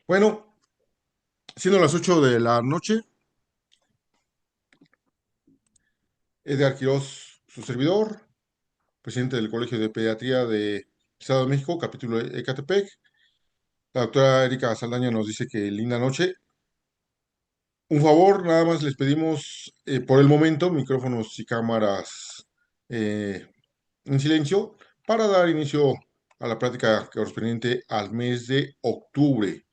Bueno, siendo las 8 de la noche, Edgar Quiroz, su servidor, presidente del Colegio de Pediatría de Estado de México, capítulo de Ecatepec. La doctora Erika Saldaña nos dice que linda noche. Un favor, nada más les pedimos por el momento micrófonos y cámaras eh, en silencio para dar inicio a la plática correspondiente al mes de octubre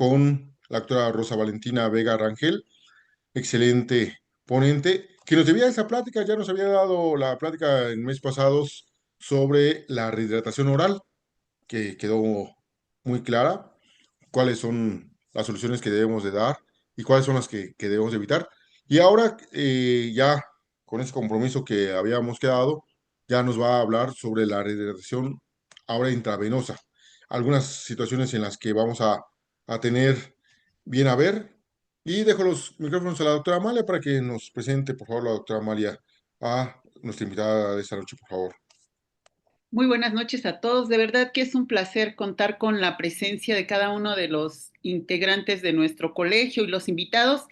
con la doctora Rosa Valentina Vega Rangel, excelente ponente, que nos debía esa plática, ya nos había dado la plática en meses pasados sobre la rehidratación oral, que quedó muy clara, cuáles son las soluciones que debemos de dar y cuáles son las que debemos de evitar. Y ahora ya con ese compromiso que habíamos quedado, ya nos va a hablar sobre la rehidratación ahora intravenosa. Algunas situaciones en las que vamos a tener bien a ver. Y dejo los micrófonos a la doctora Amalia para que nos presente, por favor, la doctora Amalia a nuestra invitada de esta noche, por favor. Muy buenas noches a todos. De verdad que es un placer contar con la presencia de cada uno de los integrantes de nuestro colegio y los invitados.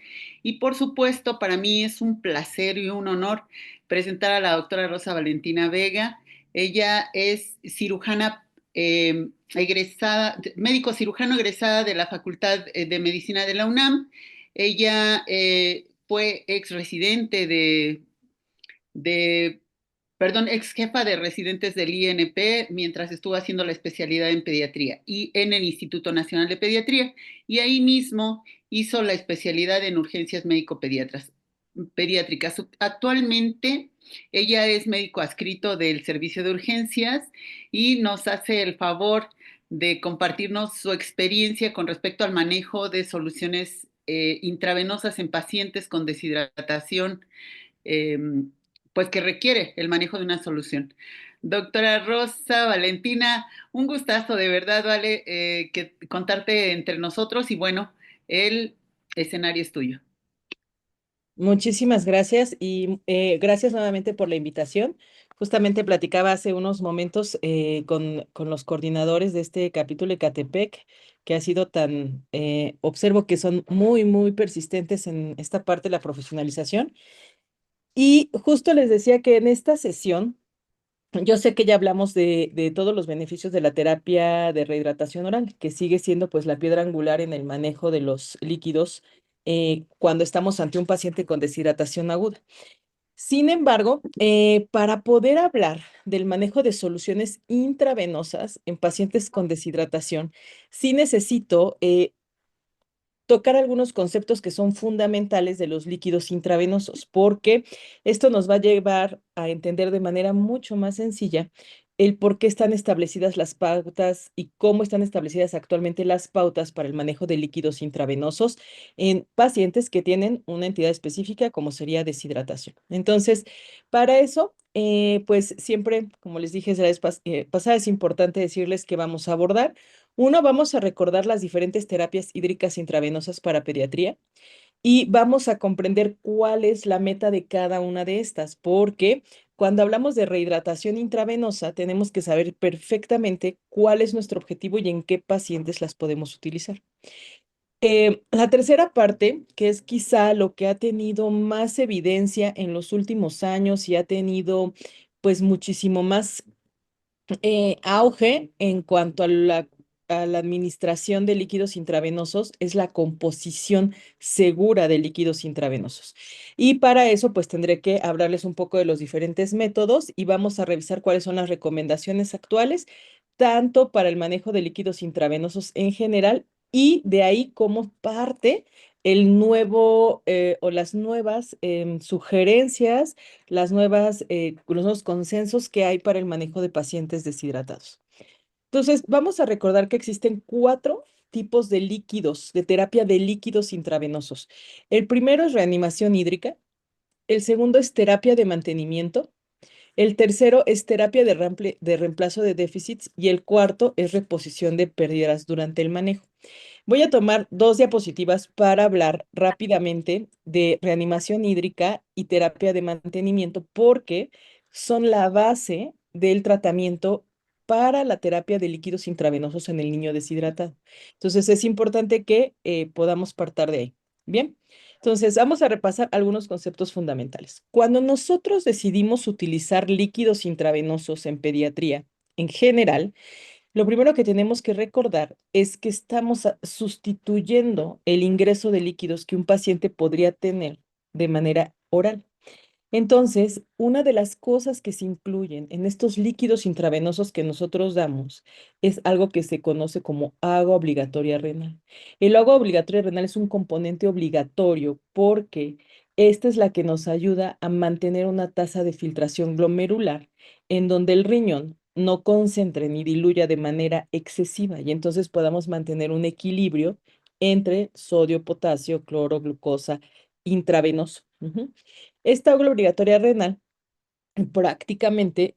Y por supuesto, para mí es un placer y un honor presentar a la doctora Rosa Valentina Vega. Ella es cirujana egresada, médico cirujano egresada de la Facultad de Medicina de la UNAM. Ella fue ex residente de ex jefa de residentes del INP mientras estuvo haciendo la especialidad en pediatría y en el Instituto Nacional de Pediatría. Y ahí mismo hizo la especialidad en urgencias pediátricas. Actualmente ella es médico adscrito del servicio de urgencias y nos hace el favor de compartirnos su experiencia con respecto al manejo de soluciones intravenosas en pacientes con deshidratación eh, pues que requiere el manejo de una solución. Doctora Rosa Valentina, un gustazo de verdad, vale, que contarte entre nosotros y bueno, el escenario es tuyo. Muchísimas gracias y gracias nuevamente por la invitación. Justamente platicaba hace unos momentos con los coordinadores de este capítulo Ecatepec, que ha sido tan, observo que son muy, muy persistentes en esta parte de la profesionalización. Y justo les decía que en esta sesión, yo sé que ya hablamos de todos los beneficios de la terapia de rehidratación oral, que sigue siendo pues la piedra angular en el manejo de los líquidos cuando estamos ante un paciente con deshidratación aguda. Sin embargo, para poder hablar del manejo de soluciones intravenosas en pacientes con deshidratación, sí necesito tocar algunos conceptos que son fundamentales de los líquidos intravenosos, porque esto nos va a llevar a entender de manera mucho más sencilla el por qué están establecidas las pautas y cómo están establecidas actualmente las pautas para el manejo de líquidos intravenosos en pacientes que tienen una entidad específica como sería deshidratación. Entonces, para eso, pues siempre, como les dije la vez pasada, es importante decirles que vamos a abordar. Uno, vamos a recordar las diferentes terapias hídricas intravenosas para pediatría y vamos a comprender cuál es la meta de cada una de estas, porque cuando hablamos de rehidratación intravenosa, tenemos que saber perfectamente cuál es nuestro objetivo y en qué pacientes las podemos utilizar. La tercera parte, que es quizá lo que ha tenido más evidencia en los últimos años y ha tenido pues muchísimo más auge en cuanto a la administración de líquidos intravenosos es la composición segura de líquidos intravenosos. Y para eso, pues tendré que hablarles un poco de los diferentes métodos y vamos a revisar cuáles son las recomendaciones actuales, tanto para el manejo de líquidos intravenosos en general y de ahí como parte el nuevo o las nuevas sugerencias los nuevos consensos que hay para el manejo de pacientes deshidratados. Entonces, vamos a recordar que existen cuatro tipos de líquidos, de terapia de líquidos intravenosos. El primero es reanimación hídrica, el segundo es terapia de mantenimiento, el tercero es terapia de reemplazo de déficits y el cuarto es reposición de pérdidas durante el manejo. Voy a tomar dos diapositivas para hablar rápidamente de reanimación hídrica y terapia de mantenimiento porque son la base del tratamiento para la terapia de líquidos intravenosos en el niño deshidratado. Entonces es importante que podamos partir de ahí. Bien, entonces vamos a repasar algunos conceptos fundamentales. Cuando nosotros decidimos utilizar líquidos intravenosos en pediatría, en general, lo primero que tenemos que recordar es que estamos sustituyendo el ingreso de líquidos que un paciente podría tener de manera oral. Entonces, una de las cosas que se incluyen en estos líquidos intravenosos que nosotros damos es algo que se conoce como agua obligatoria renal. El agua obligatoria renal es un componente obligatorio porque esta es la que nos ayuda a mantener una tasa de filtración glomerular en donde el riñón no concentre ni diluya de manera excesiva y entonces podamos mantener un equilibrio entre sodio, potasio, cloro, glucosa intravenoso. Esta agua obligatoria renal prácticamente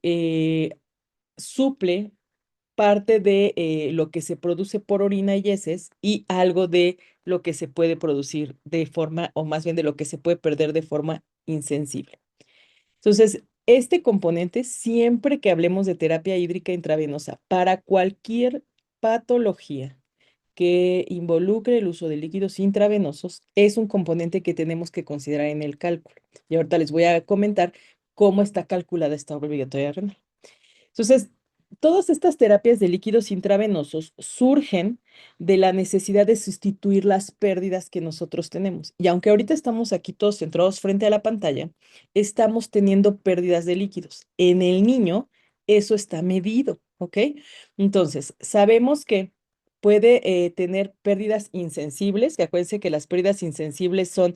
suple parte de lo que se produce por orina y heces y algo de lo que se puede producir de forma, o más bien de lo que se puede perder de forma insensible. Entonces, este componente, siempre que hablemos de terapia hídrica intravenosa, para cualquier patología que involucre el uso de líquidos intravenosos, es un componente que tenemos que considerar en el cálculo. Y ahorita les voy a comentar cómo está calculada esta obligatoria renal. Entonces, todas estas terapias de líquidos intravenosos surgen de la necesidad de sustituir las pérdidas que nosotros tenemos. Y aunque ahorita estamos aquí todos centrados frente a la pantalla, estamos teniendo pérdidas de líquidos. En el niño, eso está medido, ¿ok? Entonces, sabemos que puede tener pérdidas insensibles, que acuérdense que las pérdidas insensibles son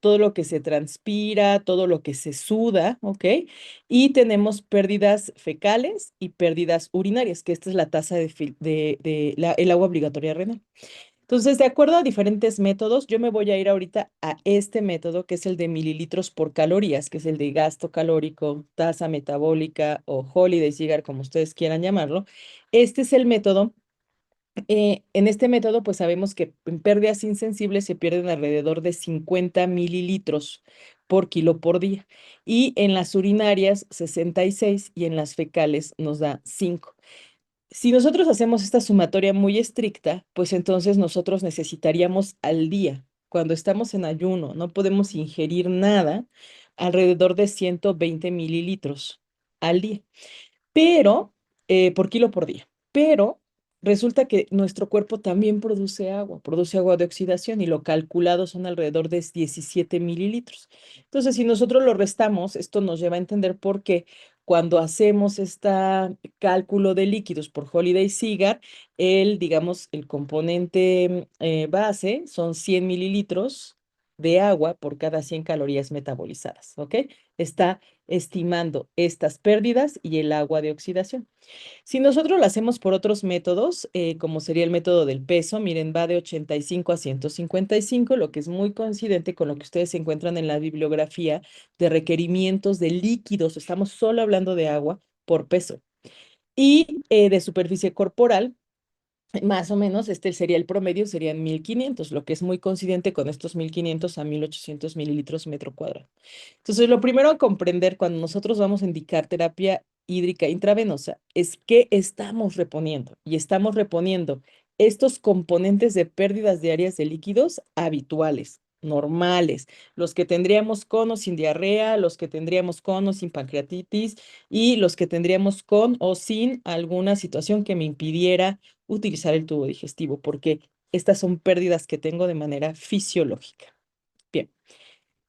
todo lo que se transpira, todo lo que se suda, ¿ok? Y tenemos pérdidas fecales y pérdidas urinarias, que esta es la tasa el agua obligatoria renal. Entonces, de acuerdo a diferentes métodos, yo me voy a ir ahorita a este método, que es el de mililitros por calorías, que es el de gasto calórico, tasa metabólica o Holiday Cigar, como ustedes quieran llamarlo. Este es el método. En este método, pues sabemos que en pérdidas insensibles se pierden alrededor de 50 mililitros por kilo por día. Y en las urinarias, 66 y en las fecales nos da 5. Si nosotros hacemos esta sumatoria muy estricta, pues entonces nosotros necesitaríamos al día, cuando estamos en ayuno, no podemos ingerir nada, alrededor de 120 mililitros al día pero por kilo por día. Pero resulta que nuestro cuerpo también produce agua de oxidación y lo calculado son alrededor de 17 mililitros. Entonces, si nosotros lo restamos, esto nos lleva a entender por qué cuando hacemos este cálculo de líquidos por Holiday Cigar, digamos, el componente base son 100 mililitros de agua por cada 100 calorías metabolizadas, ¿ok? Está estimando estas pérdidas y el agua de oxidación. Si nosotros lo hacemos por otros métodos, como sería el método del peso, miren, va de 85 a 155, lo que es muy coincidente con lo que ustedes encuentran en la bibliografía de requerimientos de líquidos. Estamos solo hablando de agua por peso. Y de superficie corporal, más o menos, este sería el promedio, serían 1500, lo que es muy coincidente con estos 1500 a 1800 mililitros metro cuadrado. Entonces, lo primero a comprender cuando nosotros vamos a indicar terapia hídrica intravenosa es qué estamos reponiendo. Y estamos reponiendo estos componentes de pérdidas diarias de líquidos habituales, normales, los que tendríamos con o sin diarrea, los que tendríamos con o sin pancreatitis y los que tendríamos con o sin alguna situación que me impidiera utilizar el tubo digestivo, porque estas son pérdidas que tengo de manera fisiológica. Bien,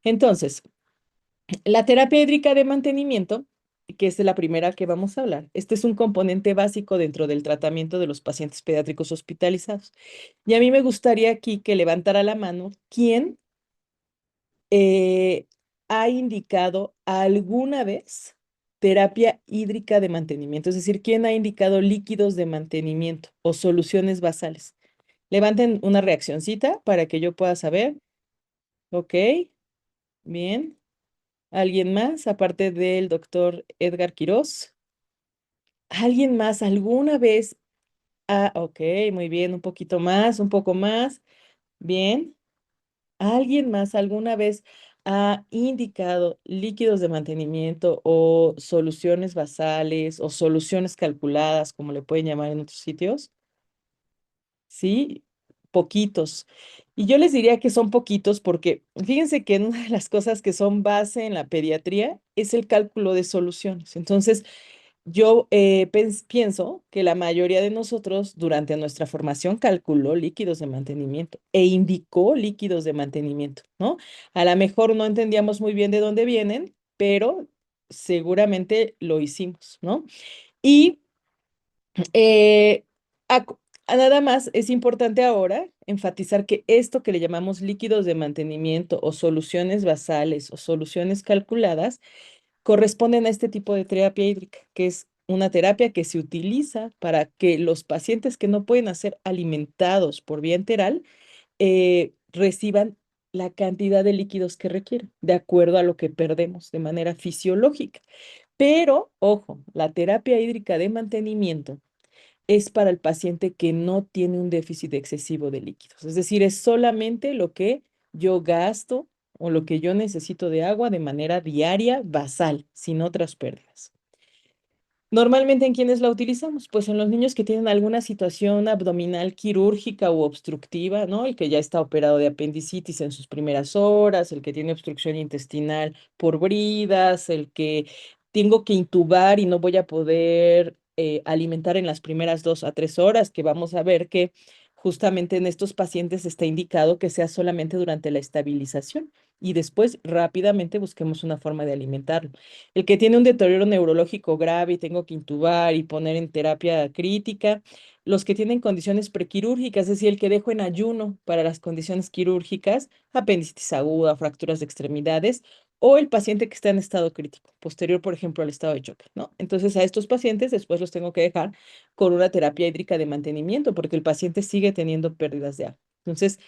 entonces, la terapia hídrica de mantenimiento, que es de la primera que vamos a hablar, este es un componente básico dentro del tratamiento de los pacientes pediátricos hospitalizados. Y a mí me gustaría aquí que levantara la mano quién eh, ha indicado alguna vez terapia hídrica de mantenimiento, es decir, quién ha indicado líquidos de mantenimiento o soluciones basales. Levanten una reaccioncita para que yo pueda saber. Ok, bien. ¿Alguien más, aparte del doctor Edgar Quirós? ¿Alguien más alguna vez? Ah, ok, muy bien, un poquito más, un poco más. Bien. ¿Alguien más alguna vez ha indicado líquidos de mantenimiento o soluciones basales o soluciones calculadas, como le pueden llamar en otros sitios? Sí, poquitos. Y yo les diría que son poquitos porque fíjense que una de las cosas que son base en la pediatría es el cálculo de soluciones. Entonces, yo pienso que la mayoría de nosotros durante nuestra formación calculó líquidos de mantenimiento e indicó líquidos de mantenimiento, ¿no? A lo mejor no entendíamos muy bien de dónde vienen, pero seguramente lo hicimos, ¿no? Y eh, nada más es importante ahora enfatizar que esto que le llamamos líquidos de mantenimiento o soluciones basales o soluciones calculadas corresponden a este tipo de terapia hídrica, que es una terapia que se utiliza para que los pacientes que no pueden ser alimentados por vía enteral reciban la cantidad de líquidos que requieren, de acuerdo a lo que perdemos de manera fisiológica. Pero, ojo, la terapia hídrica de mantenimiento es para el paciente que no tiene un déficit excesivo de líquidos. Es decir, es solamente lo que yo gasto o lo que yo necesito de agua de manera diaria, basal, sin otras pérdidas. Normalmente, ¿en quiénes la utilizamos? Pues en los niños que tienen alguna situación abdominal quirúrgica u obstructiva, ¿no? El que ya está operado de apendicitis en sus primeras horas, el que tiene obstrucción intestinal por bridas, el que tengo que intubar y no voy a poder alimentar en las primeras 2 a 3 horas, que vamos a ver que justamente en estos pacientes está indicado que sea solamente durante la estabilización y después rápidamente busquemos una forma de alimentarlo. El que tiene un deterioro neurológico grave y tengo que intubar y poner en terapia crítica. Los que tienen condiciones prequirúrgicas, es decir, el que dejo en ayuno para las condiciones quirúrgicas, apendicitis aguda, fracturas de extremidades, o el paciente que está en estado crítico, posterior, por ejemplo, al estado de choque, ¿no? Entonces, a estos pacientes después los tengo que dejar con una terapia hídrica de mantenimiento, porque el paciente sigue teniendo pérdidas de agua. Entonces,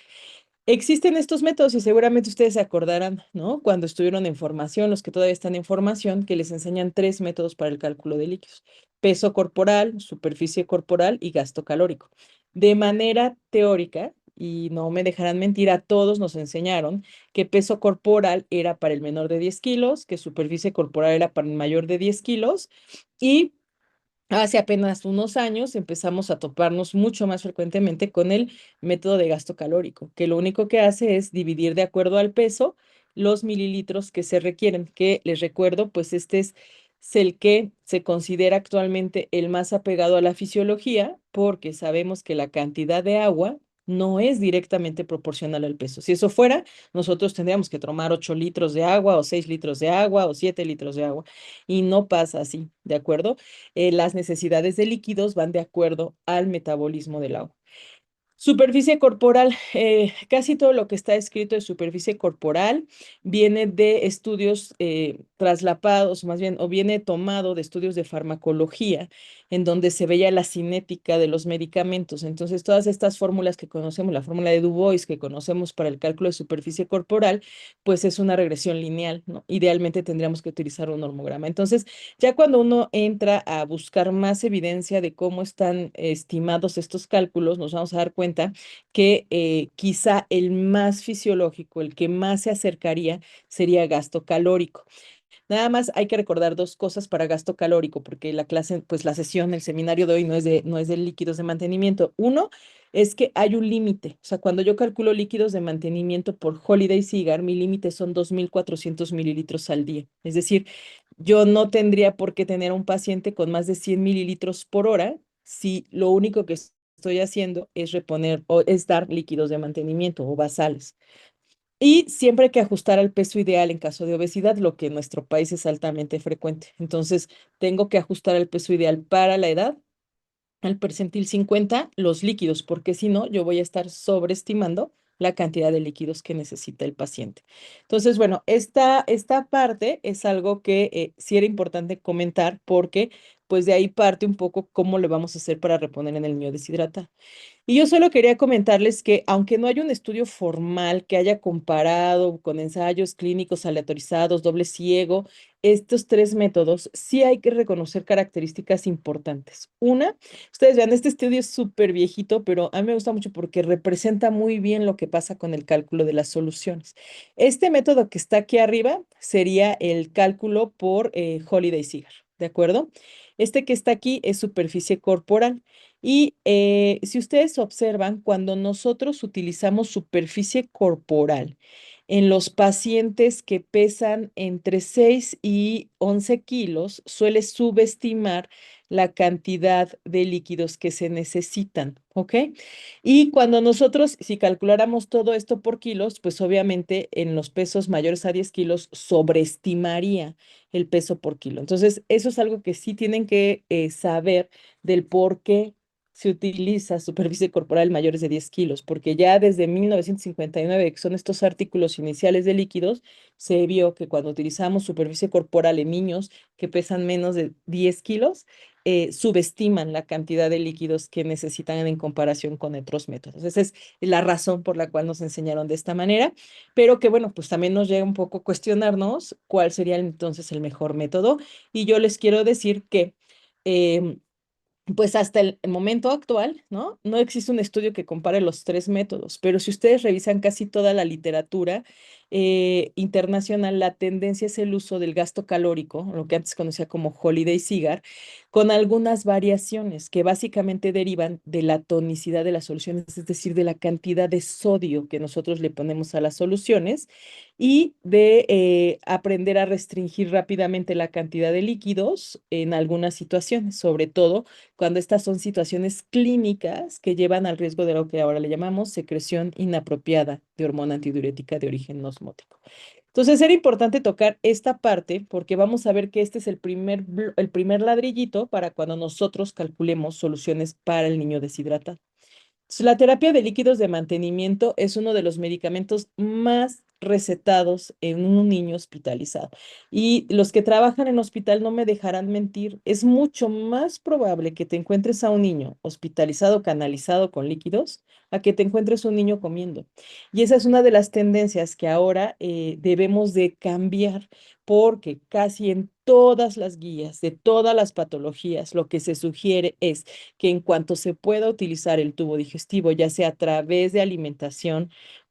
existen estos métodos y seguramente ustedes se acordarán, ¿no? Cuando estuvieron en formación, los que todavía están en formación, que les enseñan 3 métodos para el cálculo de líquidos: peso corporal, superficie corporal y gasto calórico. De manera teórica, y no me dejarán mentir, a todos nos enseñaron que peso corporal era para el menor de 10 kilos, que superficie corporal era para el mayor de 10 kilos y hace apenas unos años empezamos a toparnos mucho más frecuentemente con el método de gasto calórico, que lo único que hace es dividir de acuerdo al peso los mililitros que se requieren, que les recuerdo, pues es el que se considera actualmente el más apegado a la fisiología, porque sabemos que la cantidad de agua no es directamente proporcional al peso. Si eso fuera, nosotros tendríamos que tomar 8 litros de agua o 6 litros de agua o 7 litros de agua, y no pasa así, ¿de acuerdo? Las necesidades de líquidos van de acuerdo al metabolismo del agua. Superficie corporal, casi todo lo que está escrito de superficie corporal viene de estudios traslapados, más bien, o viene tomado de estudios de farmacología, en donde se veía la cinética de los medicamentos. Entonces, todas estas fórmulas que conocemos, la fórmula de Du Bois que conocemos para el cálculo de superficie corporal, pues es una regresión lineal, ¿no? Idealmente tendríamos que utilizar un normograma. Entonces, ya cuando uno entra a buscar más evidencia de cómo están estimados estos cálculos, nos vamos a dar cuenta que quizá el más fisiológico, el que más se acercaría, sería gasto calórico. Nada más hay que recordar 2 cosas para gasto calórico, porque la clase, pues la sesión, el seminario de hoy no es de líquidos de mantenimiento. Uno es que hay un límite. O sea, cuando yo calculo líquidos de mantenimiento por Holiday Cigar, mi límite son 2.400 mililitros al día. Es decir, yo no tendría por qué tener a un paciente con más de 100 mililitros por hora si lo único que estoy haciendo es reponer o es dar líquidos de mantenimiento o basales. Y siempre hay que ajustar al peso ideal en caso de obesidad, lo que en nuestro país es altamente frecuente. Entonces, tengo que ajustar al peso ideal para la edad, al percentil 50, los líquidos, porque si no, yo voy a estar sobreestimando la cantidad de líquidos que necesita el paciente. Entonces, bueno, esta parte es algo que sí era importante comentar porque pues de ahí parte un poco cómo le vamos a hacer para reponer en el niño deshidratado. Y yo solo quería comentarles que aunque no hay un estudio formal que haya comparado con ensayos clínicos aleatorizados, doble ciego, estos tres métodos, sí hay que reconocer características importantes. Una, ustedes vean, este estudio es súper viejito, pero a mí me gusta mucho porque representa muy bien lo que pasa con el cálculo de las soluciones. Este método que está aquí arriba sería el cálculo por Holiday-Sigar, ¿de acuerdo? Este que está aquí es superficie corporal. Y si ustedes observan, cuando nosotros utilizamos superficie corporal en los pacientes que pesan entre 6 y 11 kilos, suele subestimar la cantidad de líquidos que se necesitan, ¿ok? Y cuando nosotros, si calculáramos todo esto por kilos, pues obviamente en los pesos mayores a 10 kilos sobreestimaría el peso por kilo. Entonces, eso es algo que sí tienen que saber del por qué se utiliza superficie corporal mayores de 10 kilos, porque ya desde 1959, que son estos artículos iniciales de líquidos, se vio que cuando utilizamos superficie corporal en niños que pesan menos de 10 kilos, subestiman la cantidad de líquidos que necesitan en comparación con otros métodos. Esa es la razón por la cual nos enseñaron de esta manera, pero que bueno, pues también nos llega un poco a cuestionarnos cuál sería entonces el mejor método. Y yo les quiero decir que em, pues hasta el momento actual, ¿no? No existe un estudio que compare los tres métodos, pero si ustedes revisan casi toda la literatura internacional, la tendencia es el uso del gasto calórico, lo que antes conocía como Holiday Cigar, con algunas variaciones que básicamente derivan de la tonicidad de las soluciones, es decir, de la cantidad de sodio que nosotros le ponemos a las soluciones y de aprender a restringir rápidamente la cantidad de líquidos en algunas situaciones, sobre todo cuando estas son situaciones clínicas que llevan al riesgo de lo que ahora le llamamos secreción inapropiada de hormona antidiurética de origen osmótico. Entonces, era importante tocar esta parte porque vamos a ver que este es el primer ladrillito para cuando nosotros calculemos soluciones para el niño deshidratado. La terapia de líquidos de mantenimiento es uno de los medicamentos más recetados en un niño hospitalizado. Y los que trabajan en hospital no me dejarán mentir, es mucho más probable que te encuentres a un niño hospitalizado, canalizado con líquidos, a que te encuentres un niño comiendo. Y esa es una de las tendencias que ahora debemos de cambiar porque casi en todas las guías de todas las patologías, lo que se sugiere es que en cuanto se pueda utilizar el tubo digestivo, ya sea a través de alimentación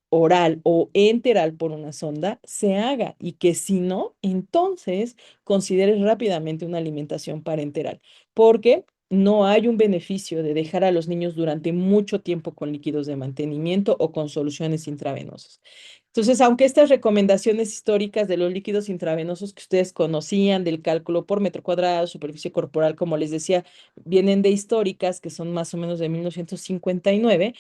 oral o enteral por una sonda, se haga y que si no, entonces consideres rápidamente una alimentación parenteral, porque no hay un beneficio de dejar a los niños durante mucho tiempo con líquidos de mantenimiento o con soluciones intravenosas. Entonces, aunque estas recomendaciones históricas de los líquidos intravenosos que ustedes conocían, del cálculo por metro cuadrado, superficie corporal, como les decía, vienen de históricas, que son más o menos de 1959,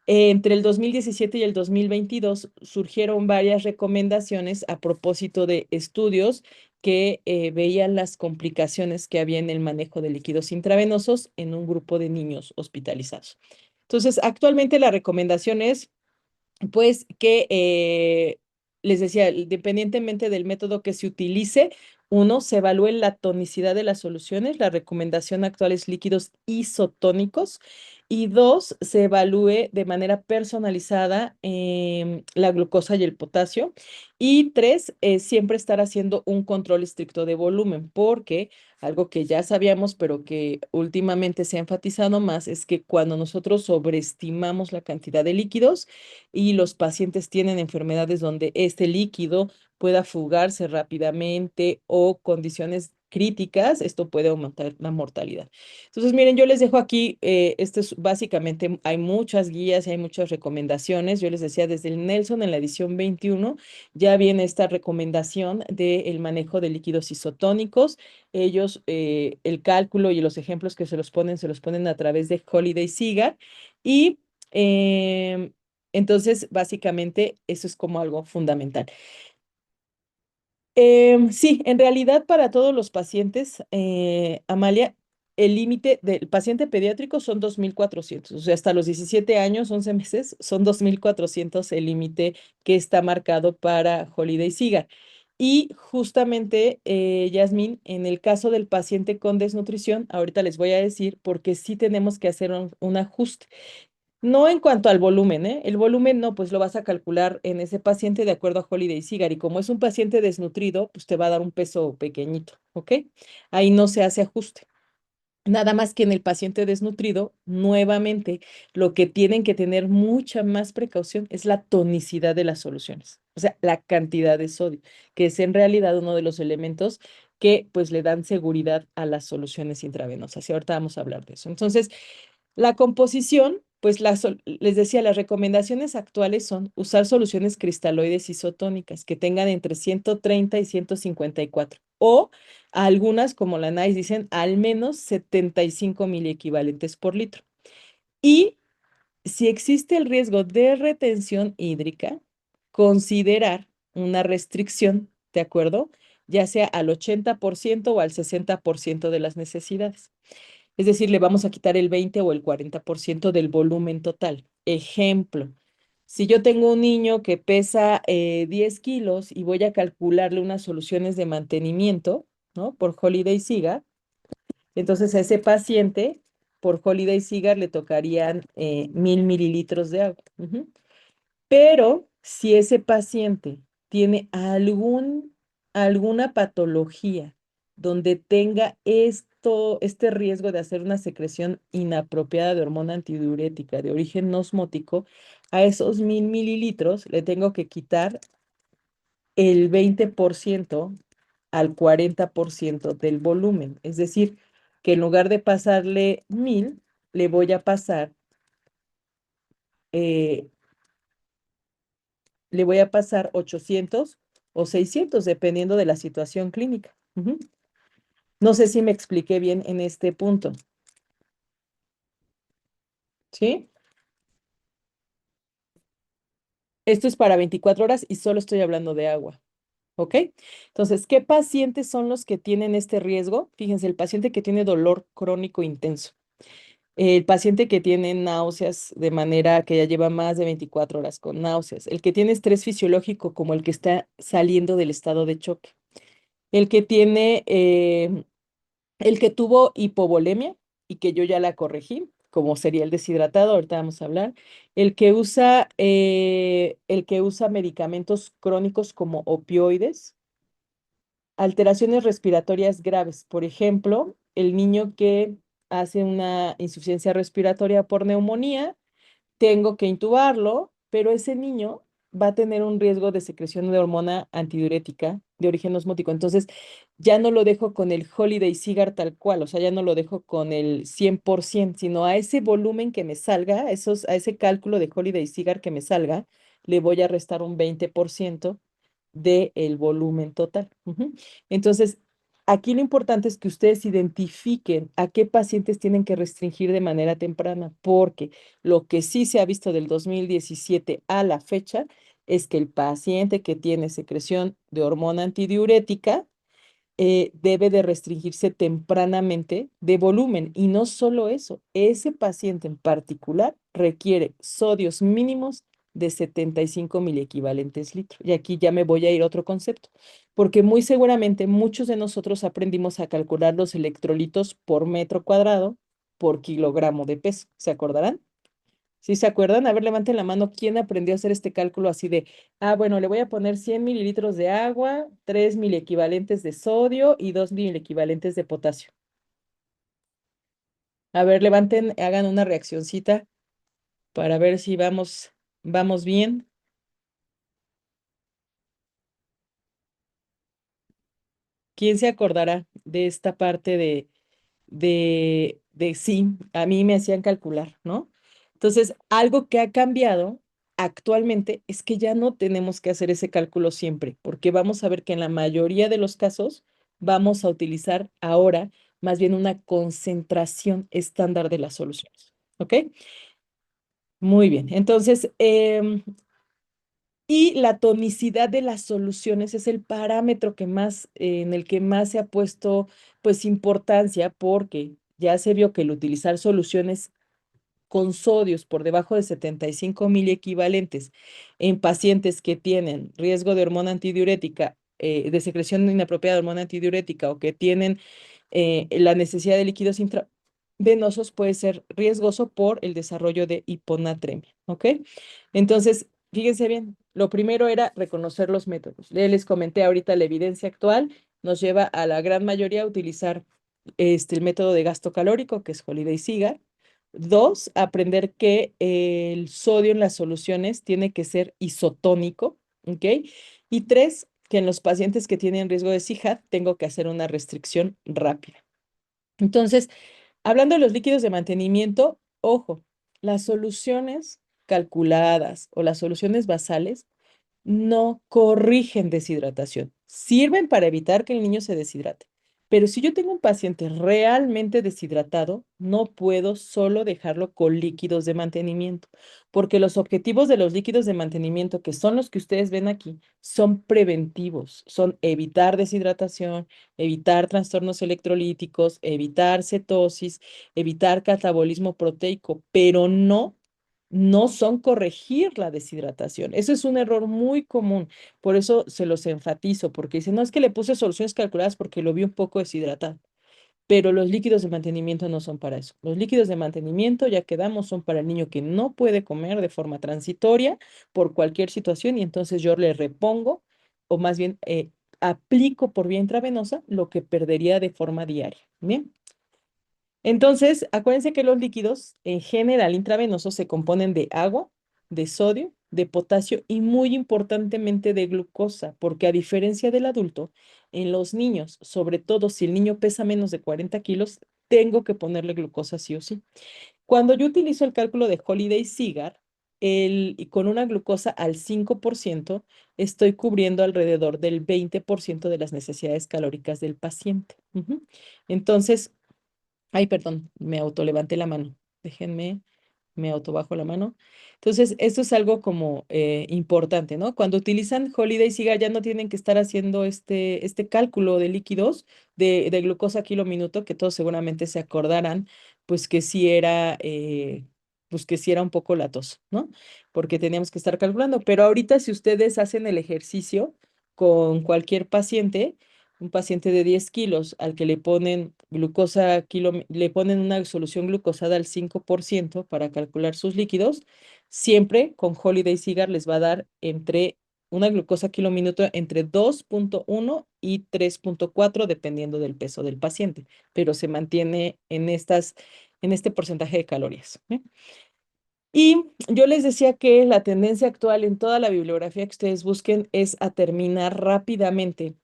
entre el 2017 y el 2022 surgieron varias recomendaciones a propósito de estudios que veían las complicaciones que había en el manejo de líquidos intravenosos en un grupo de niños hospitalizados. Entonces, actualmente la recomendación es pues que les decía, independientemente del método que se utilice, uno, se evalúe la tonicidad de las soluciones. La recomendación actual es líquidos isotónicos. Y dos, se evalúe de manera personalizada la glucosa y el potasio. Y tres, siempre estar haciendo un control estricto de volumen, porque algo que ya sabíamos, pero que últimamente se ha enfatizado más, es que cuando nosotros sobreestimamos la cantidad de líquidos, y los pacientes tienen enfermedades donde este líquido pueda fugarse rápidamente o condiciones críticas, esto puede aumentar la mortalidad. Entonces, miren, yo les dejo aquí, esto es básicamente, hay muchas guías y hay muchas recomendaciones. Yo les decía, desde el Nelson en la edición 21 ya viene esta recomendación del manejo de líquidos isotónicos. Ellos, el cálculo y los ejemplos que se los ponen a través de Holiday Cigar y entonces, básicamente, eso es como algo fundamental. Sí, en realidad para todos los pacientes, Amalia, el límite del paciente pediátrico son 2.400, o sea, hasta los 17 años, 11 meses, son 2.400 el límite que está marcado para Holiday Cigar. Y justamente, Yasmín, en el caso del paciente con desnutrición, ahorita les voy a decir porque sí tenemos que hacer un ajuste. No en cuanto al volumen, ¿eh? El volumen no, pues lo vas a calcular en ese paciente de acuerdo a Holiday Cigar. Y como es un paciente desnutrido, pues te va a dar un peso pequeñito, ¿ok? Ahí no se hace ajuste. Nada más que en el paciente desnutrido, nuevamente, lo que tienen que tener mucha más precaución es la tonicidad de las soluciones, o sea, la cantidad de sodio, que es en realidad uno de los elementos que pues le dan seguridad a las soluciones intravenosas. Y ahorita vamos a hablar de eso. Entonces, la composición, pues les decía, las recomendaciones actuales son usar soluciones cristaloides isotónicas que tengan entre 130 y 154 o algunas como la NICE dicen al menos 75 miliequivalentes por litro. Y si existe el riesgo de retención hídrica, considerar una restricción, ¿de acuerdo? Ya sea al 80% o al 60% de las necesidades. Es decir, le vamos a quitar el 20 o el 40% del volumen total. Ejemplo, si yo tengo un niño que pesa 10 kilos y voy a calcularle unas soluciones de mantenimiento, ¿no? Por Holiday Cigar, entonces a ese paciente, por Holiday Cigar, le tocarían 1000 mililitros de agua. Ujú. Pero si ese paciente tiene alguna patología donde tenga este riesgo de hacer una secreción inapropiada de hormona antidiurética de origen no osmótico, a esos 1000 mililitros le tengo que quitar el 20% al 40% del volumen. Es decir, que en lugar de pasarle 1000, le voy a pasar eh, 800 o 600, dependiendo de la situación clínica. Ujú. No sé si me expliqué bien en este punto, ¿sí? Esto es para 24 horas y solo estoy hablando de agua, ¿ok? Entonces, ¿qué pacientes son los que tienen este riesgo? Fíjense, el paciente que tiene dolor crónico intenso, el paciente que tiene náuseas de manera que ya lleva más de 24 horas con náuseas, el que tiene estrés fisiológico como el que está saliendo del estado de choque, el que tiene el que tuvo hipovolemia y que yo ya la corregí, como sería el deshidratado, ahorita vamos a hablar. El que usa medicamentos crónicos como opioides, alteraciones respiratorias graves. Por ejemplo, el niño que hace una insuficiencia respiratoria por neumonía, tengo que intubarlo, pero ese niño va a tener un riesgo de secreción de hormona antidiurética de origen osmótico. Entonces, ya no lo dejo con el Holiday Cigar tal cual, o sea, ya no lo dejo con el 100%, sino a ese volumen que me salga, a ese cálculo de Holiday Cigar que me salga, le voy a restar un 20% del volumen total. Ujú. Entonces, aquí lo importante es que ustedes identifiquen a qué pacientes tienen que restringir de manera temprana, porque lo que sí se ha visto del 2017 a la fecha es que el paciente que tiene secreción de hormona antidiurética debe de restringirse tempranamente de volumen. Y no solo eso, ese paciente en particular requiere sodios mínimos de 75 miliequivalentes litro. Y aquí ya me voy a ir a otro concepto, porque muy seguramente muchos de nosotros aprendimos a calcular los electrolitos por metro cuadrado por kilogramo de peso. ¿Se acordarán? ¿Sí se acuerdan? A ver, levanten la mano. ¿Quién aprendió a hacer este cálculo así de, bueno, le voy a poner 100 mililitros de agua, 3 miliequivalentes de sodio y 2 miliequivalentes de potasio? A ver, levanten, hagan una reaccioncita para ver si vamos bien. ¿Quién se acordará de esta parte de sí, a mí me hacían calcular, ¿no? Entonces, algo que ha cambiado actualmente es que ya no tenemos que hacer ese cálculo siempre, porque vamos a ver que en la mayoría de los casos vamos a utilizar ahora más bien una concentración estándar de las soluciones, ¿ok? Muy bien, entonces, y la tonicidad de las soluciones es el parámetro en el que más se ha puesto, pues, importancia, porque ya se vio que el utilizar soluciones con sodios por debajo de 75 miliequivalentes en pacientes que tienen riesgo de hormona antidiurética de secreción inapropiada de hormona antidiurética o que tienen la necesidad de líquidos intravenosos puede ser riesgoso por el desarrollo de hiponatremia, ¿ok? Entonces, fíjense bien, lo primero era reconocer los métodos. Les comenté ahorita la evidencia actual nos lleva a la gran mayoría a utilizar el método de gasto calórico, que es Holiday-Sigar. Dos, aprender que el sodio en las soluciones tiene que ser isotónico, ¿ok? Y tres, que en los pacientes que tienen riesgo de CIJAD tengo que hacer una restricción rápida. Entonces, hablando de los líquidos de mantenimiento, ojo, las soluciones calculadas o las soluciones basales no corrigen deshidratación. Sirven para evitar que el niño se deshidrate. Pero si yo tengo un paciente realmente deshidratado, no puedo solo dejarlo con líquidos de mantenimiento, porque los objetivos de los líquidos de mantenimiento, que son los que ustedes ven aquí, son preventivos, son evitar deshidratación, evitar trastornos electrolíticos, evitar cetosis, evitar catabolismo proteico, pero no son corregir la deshidratación. Eso es un error muy común. Por eso se los enfatizo, porque dicen, no es que le puse soluciones calculadas porque lo vi un poco deshidratado. Pero los líquidos de mantenimiento no son para eso. Los líquidos de mantenimiento, ya quedamos, son para el niño que no puede comer de forma transitoria por cualquier situación y entonces yo le repongo o más bien aplico por vía intravenosa lo que perdería de forma diaria. Bien. Entonces, acuérdense que los líquidos en general intravenosos se componen de agua, de sodio, de potasio y muy importantemente de glucosa, porque a diferencia del adulto, en los niños, sobre todo si el niño pesa menos de 40 kilos, tengo que ponerle glucosa sí o sí. Cuando yo utilizo el cálculo de Holiday-Sigar, y con una glucosa al 5%, estoy cubriendo alrededor del 20% de las necesidades calóricas del paciente. Ujú. Entonces, ay, perdón, me autolevanté la mano. Déjenme, me autobajo la mano. Entonces, esto es algo como importante, ¿no? Cuando utilizan Holiday Cigar ya no tienen que estar haciendo este cálculo de líquidos de glucosa kilo minuto, que todos seguramente se acordarán, pues que sí era, pues que sí era un poco latoso, ¿no? Porque teníamos que estar calculando. Pero ahorita si ustedes hacen el ejercicio con cualquier paciente, un paciente de 10 kilos al que le ponen glucosa le ponen una solución glucosada al 5% para calcular sus líquidos, siempre con Holiday Cigar les va a dar entre una glucosa kilo minuto entre 2,1 y 3,4 dependiendo del peso del paciente, pero se mantiene en este porcentaje de calorías. Y yo les decía que la tendencia actual en toda la bibliografía que ustedes busquen es a terminar rápidamente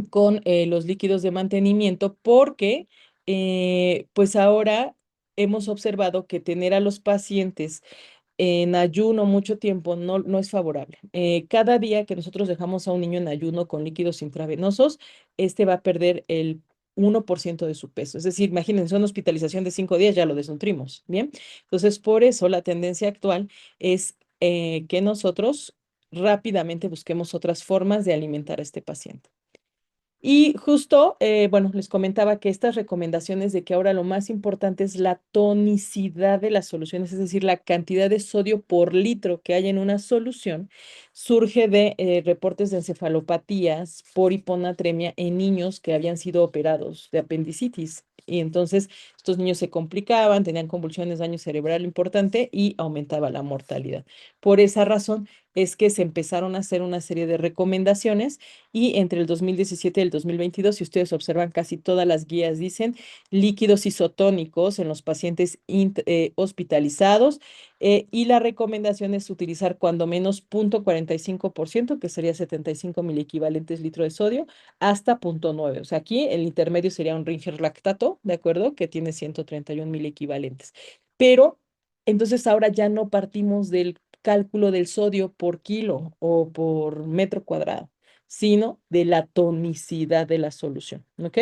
con los líquidos de mantenimiento porque pues ahora hemos observado que tener a los pacientes en ayuno mucho tiempo no es favorable. Cada día que nosotros dejamos a un niño en ayuno con líquidos intravenosos, este va a perder el 1% de su peso. Es decir, imagínense una hospitalización de 5 días, ya lo desnutrimos, ¿bien? Entonces, por eso la tendencia actual es que nosotros rápidamente busquemos otras formas de alimentar a este paciente. Y justo, bueno, les comentaba que estas recomendaciones de que ahora lo más importante es la tonicidad de las soluciones, es decir, la cantidad de sodio por litro que hay en una solución, surge de reportes de encefalopatías por hiponatremia en niños que habían sido operados de apendicitis. Y entonces estos niños se complicaban, tenían convulsiones, daño cerebral importante y aumentaba la mortalidad. Por esa razón es que se empezaron a hacer una serie de recomendaciones y entre el 2017 y el 2022, si ustedes observan, casi todas las guías dicen líquidos isotónicos en los pacientes hospitalizados y la recomendación es utilizar cuando menos 0,45%, que sería 75 miliequivalentes litro de sodio, hasta 0,9. O sea, aquí el intermedio sería un Ringer lactato, ¿de acuerdo? Que tiene 131 miliequivalentes. Pero entonces ahora ya no partimos del cálculo del sodio por kilo o por metro cuadrado, sino de la tonicidad de la solución, ¿ok?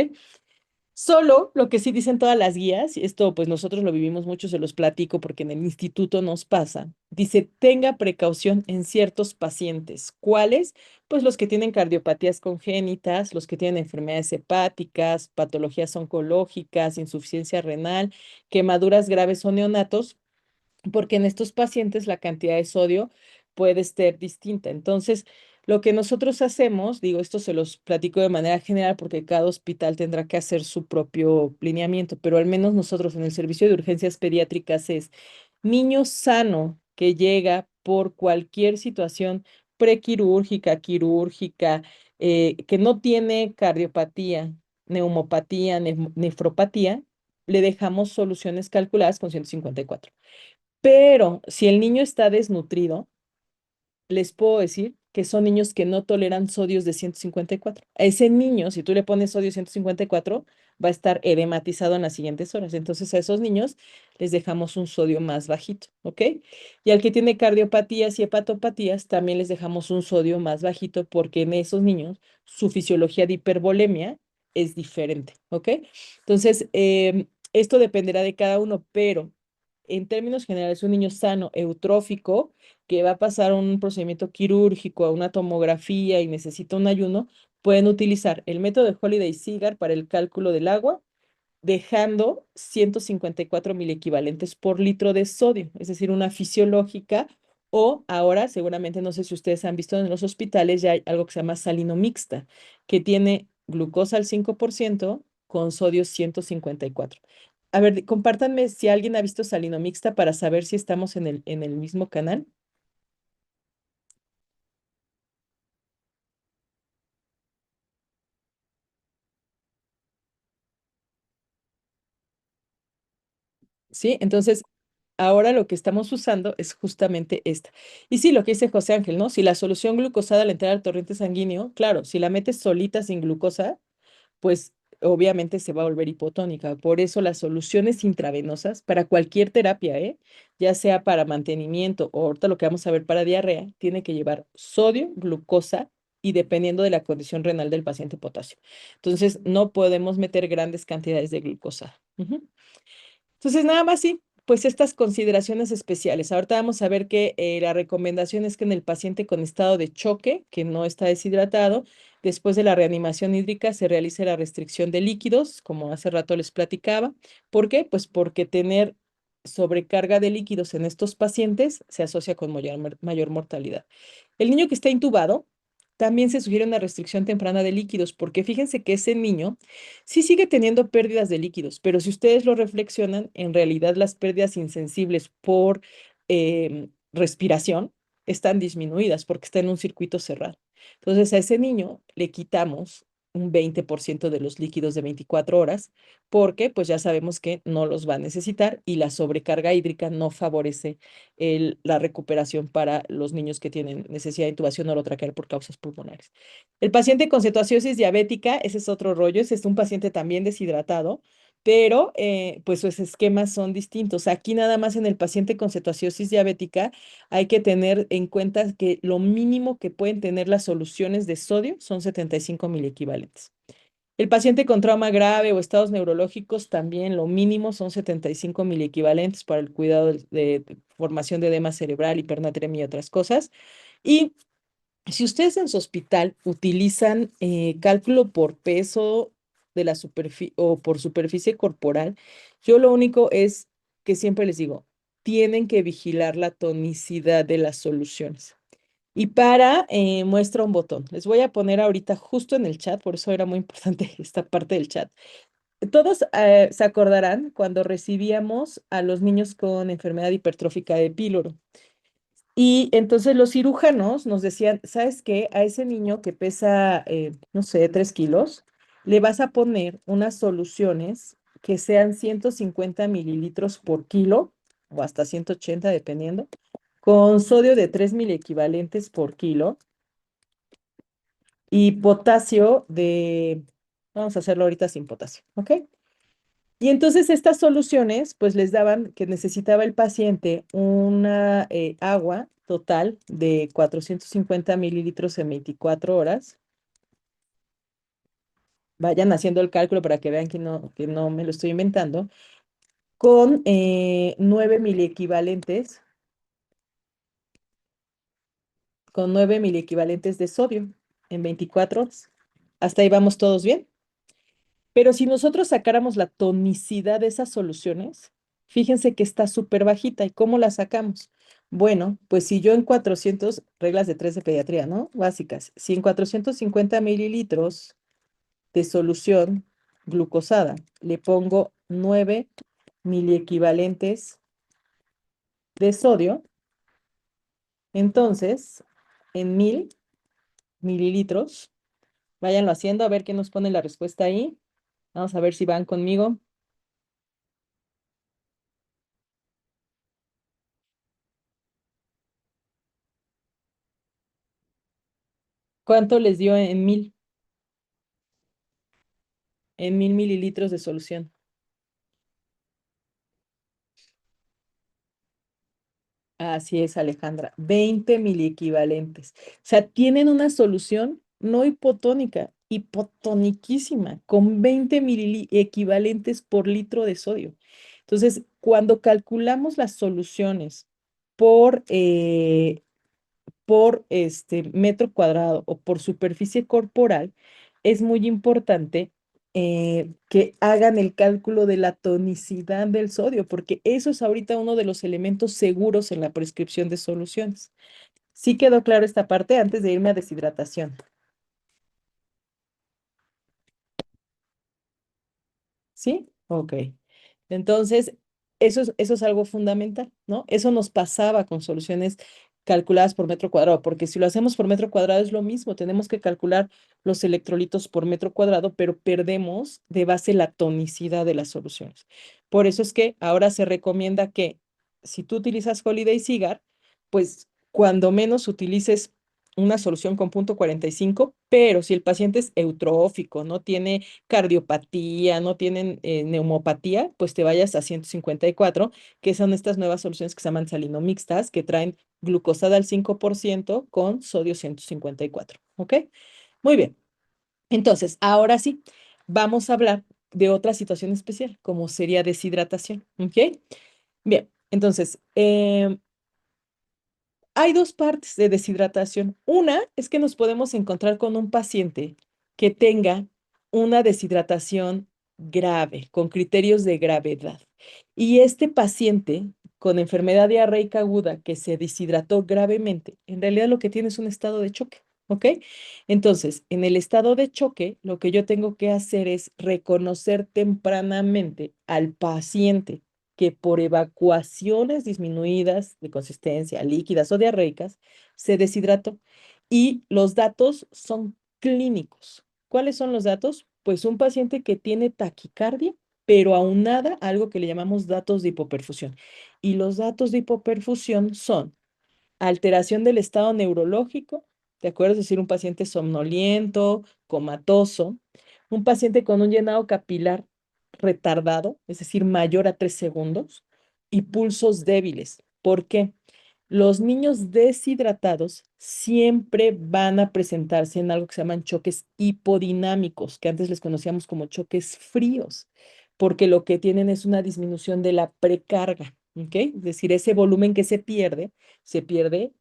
Solo lo que sí dicen todas las guías, y esto pues nosotros lo vivimos mucho, se los platico porque en el instituto nos pasa, dice, tenga precaución en ciertos pacientes. ¿Cuáles? Pues los que tienen cardiopatías congénitas, los que tienen enfermedades hepáticas, patologías oncológicas, insuficiencia renal, quemaduras graves o neonatos, porque en estos pacientes la cantidad de sodio puede ser distinta. Entonces, Lo que nosotros hacemos, digo, esto se los platico de manera general porque cada hospital tendrá que hacer su propio lineamiento, pero al menos nosotros en el servicio de urgencias pediátricas es niño sano que llega por cualquier situación prequirúrgica, quirúrgica, que no tiene cardiopatía, neumopatía, nefropatía, le dejamos soluciones calculadas con 154. Pero si el niño está desnutrido, les puedo decir que son niños que no toleran sodios de 154. A ese niño, si tú le pones sodio 154, va a estar edematizado en las siguientes horas. Entonces a esos niños les dejamos un sodio más bajito, ¿ok? Y al que tiene cardiopatías y hepatopatías, también les dejamos un sodio más bajito porque en esos niños su fisiología de hipervolemia es diferente, ¿ok? Entonces, esto dependerá de cada uno, pero en términos generales, un niño sano, eutrófico, que va a pasar un procedimiento quirúrgico, a una tomografía y necesita un ayuno, pueden utilizar el método de Holiday-Cigar para el cálculo del agua, dejando 154 miliequivalentes por litro de sodio, es decir, una fisiológica, o ahora, seguramente, no sé si ustedes han visto en los hospitales, ya hay algo que se llama salino mixta, que tiene glucosa al 5% con sodio 154. A ver, compártanme si alguien ha visto salino mixta para saber si estamos en el mismo canal. ¿Sí? Entonces, ahora lo que estamos usando es justamente esta. Y sí, lo que dice José Ángel, ¿no? Si la solución glucosada al entrar al torrente sanguíneo, claro, si la metes solita sin glucosa, pues obviamente se va a volver hipotónica. Por eso las soluciones intravenosas para cualquier terapia, ¿eh? Ya sea para mantenimiento o ahorita lo que vamos a ver para diarrea, tiene que llevar sodio, glucosa y dependiendo de la condición renal del paciente, potasio. Entonces, no podemos meter grandes cantidades de glucosa. Ujú. Entonces, nada más sí, pues estas consideraciones especiales. Ahorita vamos a ver que la recomendación es que en el paciente con estado de choque, que no está deshidratado, después de la reanimación hídrica se realice la restricción de líquidos, como hace rato les platicaba. ¿Por qué? Pues porque tener sobrecarga de líquidos en estos pacientes se asocia con mayor mortalidad. El niño que está intubado, también se sugiere una restricción temprana de líquidos, porque fíjense que ese niño sí sigue teniendo pérdidas de líquidos, pero si ustedes lo reflexionan, en realidad las pérdidas insensibles por respiración están disminuidas porque está en un circuito cerrado. Entonces a ese niño le quitamos un 20% de los líquidos de 24 horas porque pues ya sabemos que no los va a necesitar y la sobrecarga hídrica no favorece la recuperación para los niños que tienen necesidad de intubación orotraqueal por causas pulmonares. El paciente con cetoacidosis diabética, ese es otro rollo, ese es un paciente también deshidratado, pero pues sus esquemas son distintos. Aquí nada más en el paciente con cetoacidosis diabética hay que tener en cuenta que lo mínimo que pueden tener las soluciones de sodio son 75 miliequivalentes. El paciente con trauma grave o estados neurológicos también lo mínimo son 75 miliequivalentes para el cuidado de formación de edema cerebral, hipernatremia y otras cosas. Y si ustedes en su hospital utilizan cálculo por peso de la superficie o por superficie corporal, yo lo único es que siempre les digo, tienen que vigilar la tonicidad de las soluciones. Y para muestra un botón. Les voy a poner ahorita justo en el chat, por eso era muy importante esta parte del chat. Todos se acordarán cuando recibíamos a los niños con enfermedad hipertrófica de píloro. Y entonces los cirujanos nos decían, ¿sabes qué? A ese niño que pesa, no sé, 3 kilos, le vas a poner unas soluciones que sean 150 mililitros por kilo o hasta 180 dependiendo, con sodio de 3 miliequivalentes por kilo y potasio vamos a hacerlo ahorita sin potasio, ¿ok? Y entonces estas soluciones, pues les daban que necesitaba el paciente una agua total de 450 mililitros en 24 horas. Vayan haciendo el cálculo para que vean que no me lo estoy inventando. Con 9 miliequivalentes, con 9 miliequivalentes de sodio en 24 horas. Hasta ahí vamos todos bien. Pero si nosotros sacáramos la tonicidad de esas soluciones, fíjense que está súper bajita. ¿Y cómo la sacamos? Bueno, pues si yo en 400 reglas de 3 de pediatría, ¿no? Básicas. Si en 450 mililitros de solución glucosada le pongo 9 miliequivalentes de sodio, entonces en 1000 mililitros, váyanlo haciendo a ver quién nos pone la respuesta ahí. Vamos a ver si van conmigo. ¿Cuánto les dio en 1000 mililitros de solución? Así es, Alejandra, 20 miliequivalentes. O sea, tienen una solución no hipotónica, hipotoniquísima, con 20 miliequivalentes por litro de sodio. Entonces, cuando calculamos las soluciones por, por este metro cuadrado o por superficie corporal, es muy importante que hagan el cálculo de la tonicidad del sodio, porque eso es ahorita uno de los elementos seguros en la prescripción de soluciones. ¿Sí quedó claro esta parte antes de irme a deshidratación? ¿Sí? Ok. Entonces, eso es algo fundamental, ¿no? Eso nos pasaba con soluciones calculadas por metro cuadrado, porque si lo hacemos por metro cuadrado es lo mismo, tenemos que calcular los electrolitos por metro cuadrado, pero perdemos de base la tonicidad de las soluciones. Por eso es que ahora se recomienda que si tú utilizas Holiday Cigar, pues cuando menos utilices una solución con 0,45, pero si el paciente es eutrófico, no tiene cardiopatía, no tienen neumopatía, pues te vayas a 154, que son estas nuevas soluciones que se llaman salinomixtas, que traen glucosada al 5% con sodio 154. ¿Ok? Muy bien. Entonces, ahora sí, vamos a hablar de otra situación especial, como sería deshidratación. ¿Ok? Bien, entonces, hay dos partes de deshidratación. Una es que nos podemos encontrar con un paciente que tenga una deshidratación grave, con criterios de gravedad. Y este paciente con enfermedad diarreica aguda que se deshidrató gravemente, en realidad lo que tiene es un estado de choque. ¿Ok? Entonces, en el estado de choque, lo que yo tengo que hacer es reconocer tempranamente al paciente que por evacuaciones disminuidas de consistencia, líquidas o diarreicas, se deshidrató. Y los datos son clínicos. ¿Cuáles son los datos? Pues un paciente que tiene taquicardia, pero aunada a algo que le llamamos datos de hipoperfusión. Y los datos de hipoperfusión son alteración del estado neurológico, ¿de acuerdo? Es decir, un paciente somnoliento, comatoso, un paciente con un llenado capilar retardado, es decir, mayor a 3 segundos, y pulsos débiles. ¿Por qué? Los niños deshidratados siempre van a presentarse en algo que se llaman choques hipodinámicos, que antes les conocíamos como choques fríos, porque lo que tienen es una disminución de la precarga, ¿ok? Es decir, ese volumen que se pierde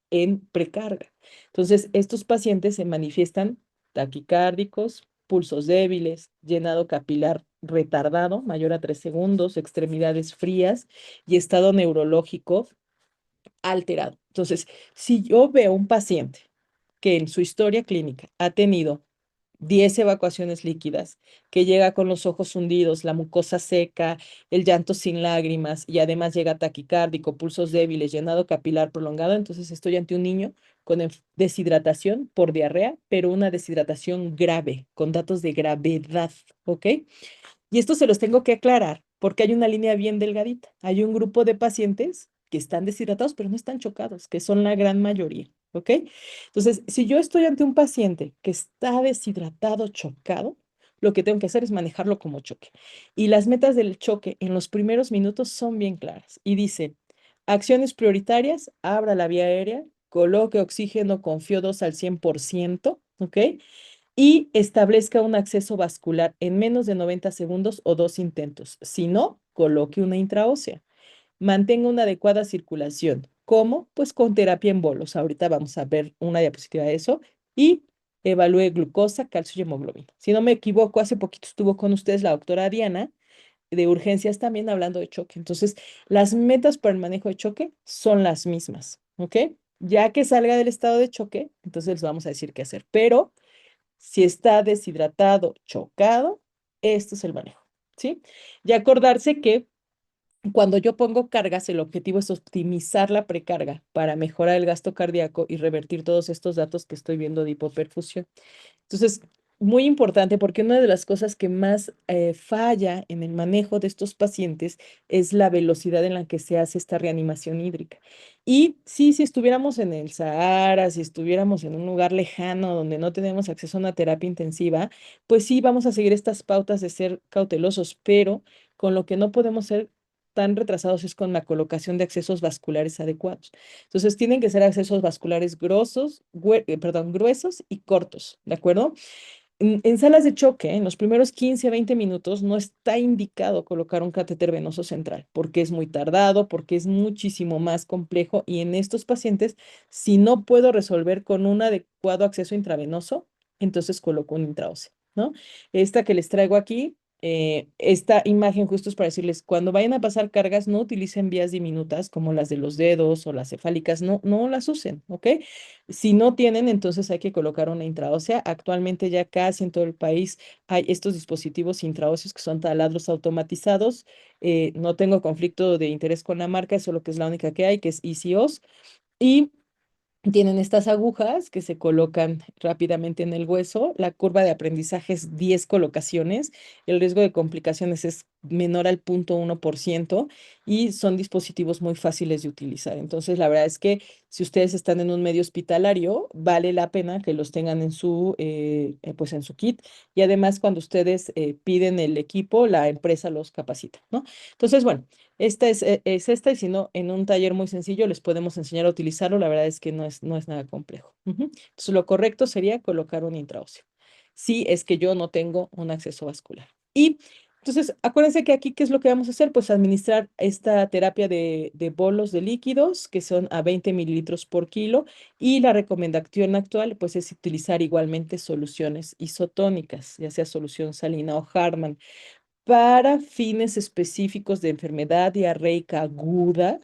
en precarga. Entonces, estos pacientes se manifiestan taquicárdicos, pulsos débiles, llenado capilar retardado, mayor a 3 segundos, extremidades frías y estado neurológico alterado. Entonces, si yo veo un paciente que en su historia clínica ha tenido 10 evacuaciones líquidas, que llega con los ojos hundidos, la mucosa seca, el llanto sin lágrimas y además llega taquicárdico, pulsos débiles, llenado capilar prolongado, entonces estoy ante un niño con deshidratación por diarrea, pero una deshidratación grave, con datos de gravedad, ¿ok? Y esto se los tengo que aclarar porque hay una línea bien delgadita. Hay un grupo de pacientes que están deshidratados, pero no están chocados, que son la gran mayoría, ¿ok? Entonces, si yo estoy ante un paciente que está deshidratado, chocado, lo que tengo que hacer es manejarlo como choque. Y las metas del choque en los primeros minutos son bien claras y dicen, acciones prioritarias, abra la vía aérea, coloque oxígeno con FIO2 al 100%, ¿ok? Y establezca un acceso vascular en menos de 90 segundos o 2 intentos. Si no, coloque una intraósea. Mantenga una adecuada circulación. ¿Cómo? Pues con terapia en bolos. Ahorita vamos a ver una diapositiva de eso. Y evalúe glucosa, calcio y hemoglobina. Si no me equivoco, hace poquito estuvo con ustedes la doctora Diana de urgencias también hablando de choque. Entonces, las metas para el manejo de choque son las mismas, ¿ok? Ya que salga del estado de choque, entonces les vamos a decir qué hacer. Pero si está deshidratado, chocado, esto es el manejo, ¿sí? Y acordarse que cuando yo pongo cargas, el objetivo es optimizar la precarga para mejorar el gasto cardíaco y revertir todos estos datos que estoy viendo de hipoperfusión. Entonces, muy importante porque una de las cosas que más falla en el manejo de estos pacientes es la velocidad en la que se hace esta reanimación hídrica. Y sí, si estuviéramos en el Sahara, si estuviéramos en un lugar lejano donde no tenemos acceso a una terapia intensiva, pues sí, vamos a seguir estas pautas de ser cautelosos, pero con lo que no podemos ser tan retrasados es con la colocación de accesos vasculares adecuados. Entonces, tienen que ser accesos vasculares gruesos y cortos, ¿de acuerdo? En salas de choque, en los primeros 15 a 20 minutos, no está indicado colocar un catéter venoso central, porque es muy tardado, porque es muchísimo más complejo y en estos pacientes, si no puedo resolver con un adecuado acceso intravenoso, entonces coloco un intraóseo, ¿no? Esta que les traigo aquí, esta imagen justo es para decirles, cuando vayan a pasar cargas, no utilicen vías diminutas como las de los dedos o las cefálicas, no las usen, ¿ok? Si no tienen, entonces hay que colocar una intraósea. Actualmente ya casi en todo el país hay estos dispositivos intraóseos que son taladros automatizados. No tengo conflicto de interés con la marca, eso es lo que es la única que hay, que es EasyOs. Y tienen estas agujas que se colocan rápidamente en el hueso. La curva de aprendizaje es 10 colocaciones. El riesgo de complicaciones es menor al 0,1% y son dispositivos muy fáciles de utilizar. Entonces, la verdad es que si ustedes están en un medio hospitalario, vale la pena que los tengan pues en su kit. Y además, cuando ustedes piden el equipo, la empresa los capacita, ¿no? Entonces, bueno. Esta es esta, y si no, en un taller muy sencillo les podemos enseñar a utilizarlo. La verdad es que no es nada complejo. Ujú. Entonces, lo correcto sería colocar un intraóseo. Si es que yo no tengo un acceso vascular. Y entonces, acuérdense que aquí, ¿qué es lo que vamos a hacer? Pues administrar esta terapia de bolos de líquidos, que son a 20 mililitros por kilo. Y la recomendación actual, pues, es utilizar igualmente soluciones isotónicas, ya sea solución salina o Hartmann para fines específicos de enfermedad diarreica aguda.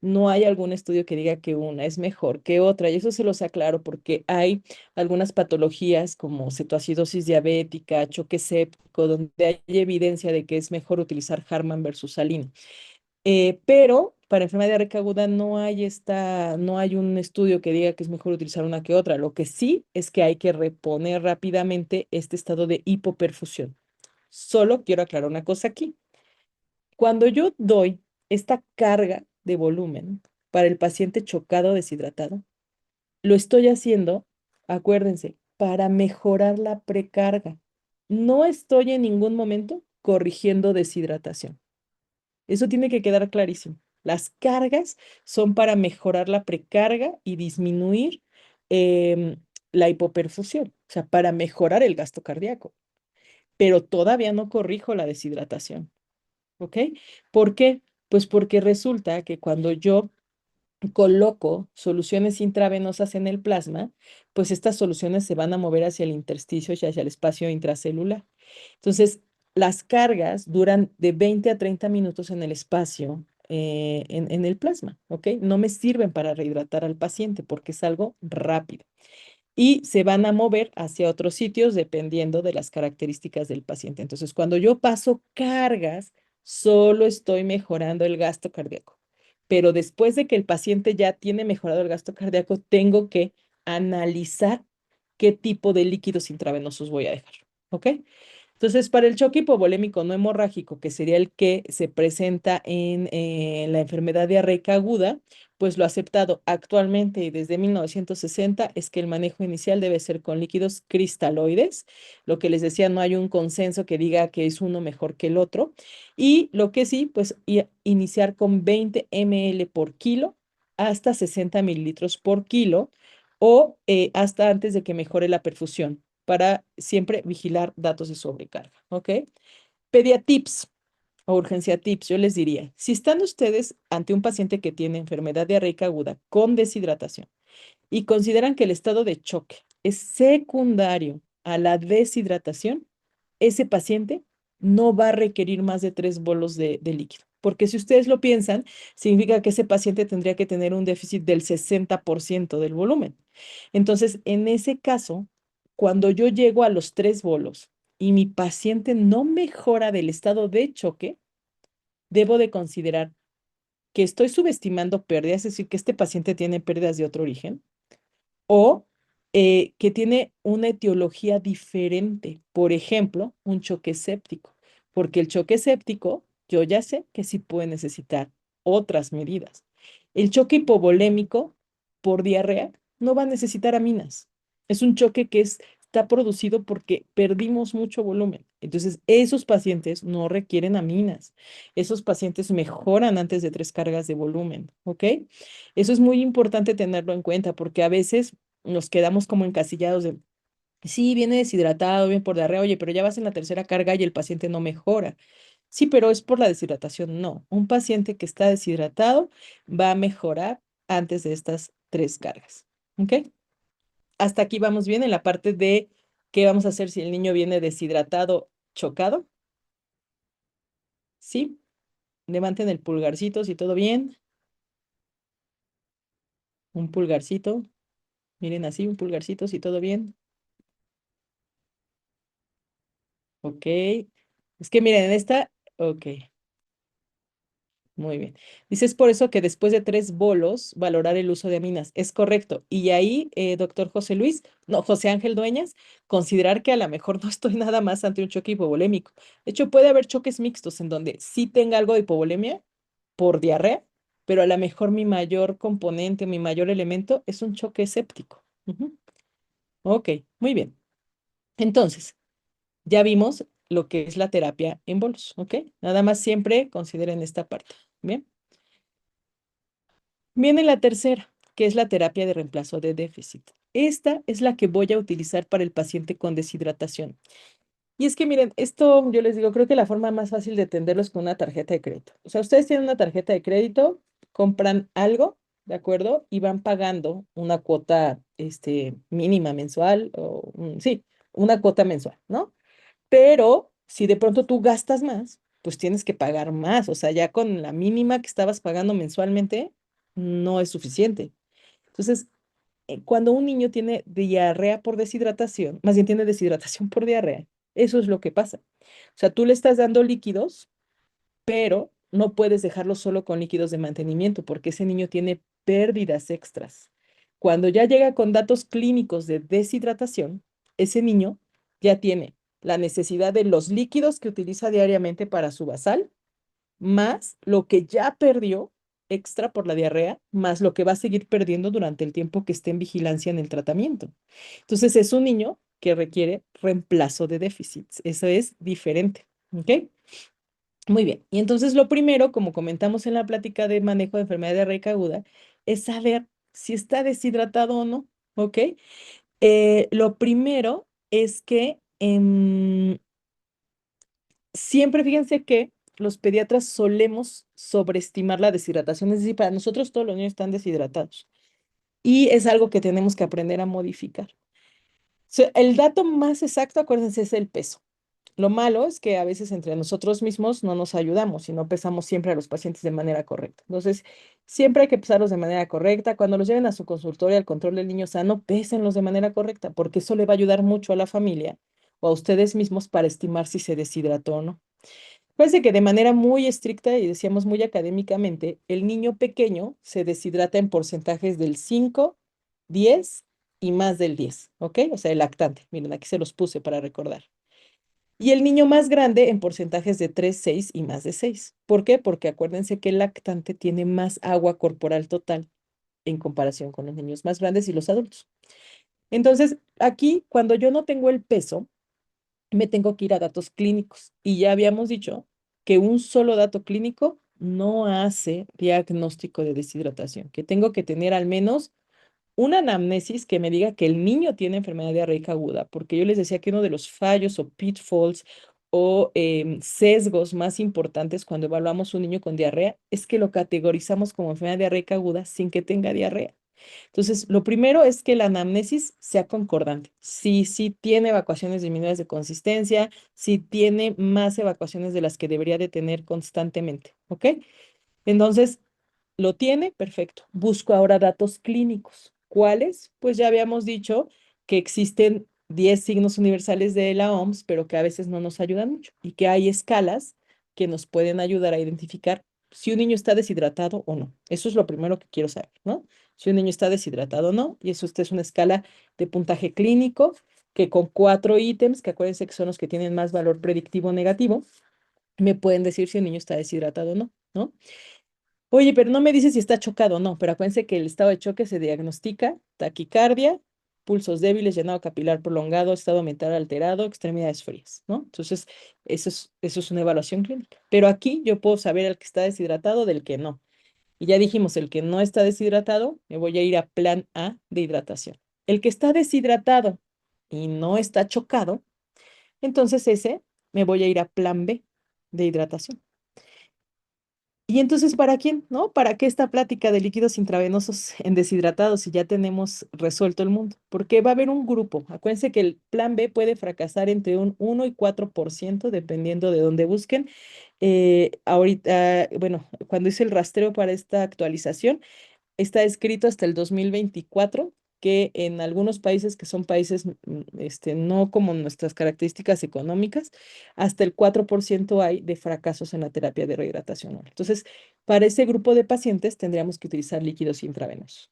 No hay algún estudio que diga que una es mejor que otra, y eso se los aclaro porque hay algunas patologías como cetoacidosis diabética, choque séptico, donde hay evidencia de que es mejor utilizar Harman versus salina. Pero para enfermedad diarreica aguda no hay un estudio que diga que es mejor utilizar una que otra. Lo que sí es que hay que reponer rápidamente este estado de hipoperfusión. Solo quiero aclarar una cosa aquí. Cuando yo doy esta carga de volumen para el paciente chocado o deshidratado, lo estoy haciendo, acuérdense, para mejorar la precarga. No estoy en ningún momento corrigiendo deshidratación. Eso tiene que quedar clarísimo. Las cargas son para mejorar la precarga y disminuir la hipoperfusión, o sea, para mejorar el gasto cardíaco, pero todavía no corrijo la deshidratación. ¿Ok? ¿Por qué? Pues porque resulta que cuando yo coloco soluciones intravenosas en el plasma, pues estas soluciones se van a mover hacia el intersticio y hacia el espacio intracelular. Entonces, las cargas duran de 20 a 30 minutos en el espacio, en el plasma, ¿ok? No me sirven para rehidratar al paciente porque es algo rápido y se van a mover hacia otros sitios dependiendo de las características del paciente. Entonces, cuando yo paso cargas, solo estoy mejorando el gasto cardíaco. Pero después de que el paciente ya tiene mejorado el gasto cardíaco, tengo que analizar qué tipo de líquidos intravenosos voy a dejar. ¿Ok? Entonces, para el choque hipovolémico no hemorrágico, que sería el que se presenta en la enfermedad diarreica aguda, pues lo aceptado actualmente y desde 1960 es que el manejo inicial debe ser con líquidos cristaloides. Lo que les decía, no hay un consenso que diga que es uno mejor que el otro. Y lo que sí, pues iniciar con 20 ml por kilo hasta 60 mililitros por kilo o hasta antes de que mejore la perfusión para siempre vigilar datos de sobrecarga, ¿ok? Pediatips o urgencia tips, yo les diría, si están ustedes ante un paciente que tiene enfermedad diarreica aguda con deshidratación y consideran que el estado de choque es secundario a la deshidratación, ese paciente no va a requerir más de 3 bolos de líquido. Porque si ustedes lo piensan, significa que ese paciente tendría que tener un déficit del 60% del volumen. Entonces, en ese caso, cuando yo llego a los 3 bolos y mi paciente no mejora del estado de choque, debo de considerar que estoy subestimando pérdidas, es decir, que este paciente tiene pérdidas de otro origen o que tiene una etiología diferente, por ejemplo, un choque séptico, porque el choque séptico yo ya sé que sí puede necesitar otras medidas. El choque hipovolémico por diarrea no va a necesitar aminas. Es un choque que está producido porque perdimos mucho volumen. Entonces, esos pacientes no requieren aminas. Esos pacientes mejoran antes de 3 cargas de volumen, ¿ok? Eso es muy importante tenerlo en cuenta porque a veces nos quedamos como encasillados de, sí, viene deshidratado, viene por diarrea, oye, pero ya vas en la 3.ª carga y el paciente no mejora. Sí, pero es por la deshidratación. No, un paciente que está deshidratado va a mejorar antes de estas 3 cargas. ¿Ok? Hasta aquí vamos bien en la parte de qué vamos a hacer si el niño viene deshidratado, chocado. ¿Sí? Levanten el pulgarcito si todo bien. Un pulgarcito. Miren así, un pulgarcito si todo bien. Ok. Es que miren, en esta, ok, muy bien. Dices por eso que después de 3 bolos, valorar el uso de aminas. Es correcto. Y ahí, doctor José Luis, no, José Ángel Dueñas, considerar que a lo mejor no estoy nada más ante un choque hipovolémico. De hecho, puede haber choques mixtos en donde sí tenga algo de hipovolemia por diarrea, pero a lo mejor mi mayor componente, mi mayor elemento es un choque séptico. Ujú. Ok, muy bien. Entonces, ya vimos lo que es la terapia en bolos, ¿ok? Nada más siempre consideren esta parte. Bien. Viene la tercera, que es la terapia de reemplazo de déficit. Esta es la que voy a utilizar para el paciente con deshidratación. Y es que miren, esto yo les digo, creo que la forma más fácil de entenderlo es con una tarjeta de crédito. O sea, ustedes tienen una tarjeta de crédito, compran algo, ¿de acuerdo? Y van pagando una cuota, mínima mensual, o sí, una cuota mensual, ¿no? Pero si de pronto tú gastas más, pues tienes que pagar más. O sea, ya con la mínima que estabas pagando mensualmente, no es suficiente. Entonces, cuando un niño tiene diarrea por deshidratación, más bien tiene deshidratación por diarrea, eso es lo que pasa. O sea, tú le estás dando líquidos, pero no puedes dejarlo solo con líquidos de mantenimiento porque ese niño tiene pérdidas extras. Cuando ya llega con datos clínicos de deshidratación, ese niño ya tiene la necesidad de los líquidos que utiliza diariamente para su basal, más lo que ya perdió extra por la diarrea, más lo que va a seguir perdiendo durante el tiempo que esté en vigilancia en el tratamiento. Entonces es un niño que requiere reemplazo de déficits. Eso es diferente. ¿Ok? Muy bien. Y entonces lo primero, como comentamos en la plática de manejo de enfermedad diarreica aguda, es saber si está deshidratado o no. ¿Ok? Lo primero es que siempre fíjense que los pediatras solemos sobreestimar la deshidratación, es decir, para nosotros todos los niños están deshidratados y es algo que tenemos que aprender a modificar. El dato más exacto, acuérdense, es el peso. Lo malo es que a veces entre nosotros mismos no nos ayudamos y no pesamos siempre a los pacientes de manera correcta. Entonces, siempre hay que pesarlos de manera correcta. Cuando los lleven a su consultorio al control del niño sano, pésenlos de manera correcta, porque eso le va a ayudar mucho a la familia o a ustedes mismos para estimar si se deshidrató o no. Parece que de manera muy estricta y decíamos muy académicamente, el niño pequeño se deshidrata en porcentajes del 5, 10 y más del 10, ¿ok? O sea, el lactante. Miren, aquí se los puse para recordar. Y el niño más grande en porcentajes de 3, 6 y más de 6. ¿Por qué? Porque acuérdense que el lactante tiene más agua corporal total en comparación con los niños más grandes y los adultos. Entonces, aquí, cuando yo no tengo el peso, me tengo que ir a datos clínicos. Y ya habíamos dicho que un solo dato clínico no hace diagnóstico de deshidratación, que tengo que tener al menos una anamnesis que me diga que el niño tiene enfermedad diarreica aguda, porque yo les decía que uno de los fallos o pitfalls o sesgos más importantes cuando evaluamos un niño con diarrea es que lo categorizamos como enfermedad diarreica aguda sin que tenga diarrea. Entonces, lo primero es que la anamnesis sea concordante. Si sí tiene evacuaciones disminuidas de consistencia, si tiene más evacuaciones de las que debería de tener constantemente, ¿ok? Entonces, lo tiene, perfecto. Busco ahora datos clínicos. ¿Cuáles? Pues ya habíamos dicho que existen 10 signos universales de la OMS, pero que a veces no nos ayudan mucho y que hay escalas que nos pueden ayudar a identificar si un niño está deshidratado o no. Eso es lo primero que quiero saber, ¿no? Si un niño está deshidratado o no. Y eso usted es una escala de puntaje clínico que con 4 ítems, que acuérdense que son los que tienen más valor predictivo o negativo, me pueden decir si el niño está deshidratado o no, ¿no? Oye, pero no me dice si está chocado o no, pero acuérdense que el estado de choque se diagnostica taquicardia, pulsos débiles, llenado capilar prolongado, estado mental alterado, extremidades frías, ¿no? Entonces, eso es una evaluación clínica. Pero aquí yo puedo saber el que está deshidratado del que no. Y ya dijimos, el que no está deshidratado, me voy a ir a plan A de hidratación. El que está deshidratado y no está chocado, entonces ese me voy a ir a plan B de hidratación. Y entonces, ¿para quién? ¿No? ¿Para qué esta plática de líquidos intravenosos en deshidratados si ya tenemos resuelto el mundo? Porque va a haber un grupo. Acuérdense que el plan B puede fracasar entre un 1 y 4%, dependiendo de dónde busquen. Ahorita, bueno, cuando hice el rastreo para esta actualización, está escrito hasta el 2024 que en algunos países que son países no como nuestras características económicas, hasta el 4% hay de fracasos en la terapia de rehidratación oral. Entonces, para ese grupo de pacientes tendríamos que utilizar líquidos intravenosos.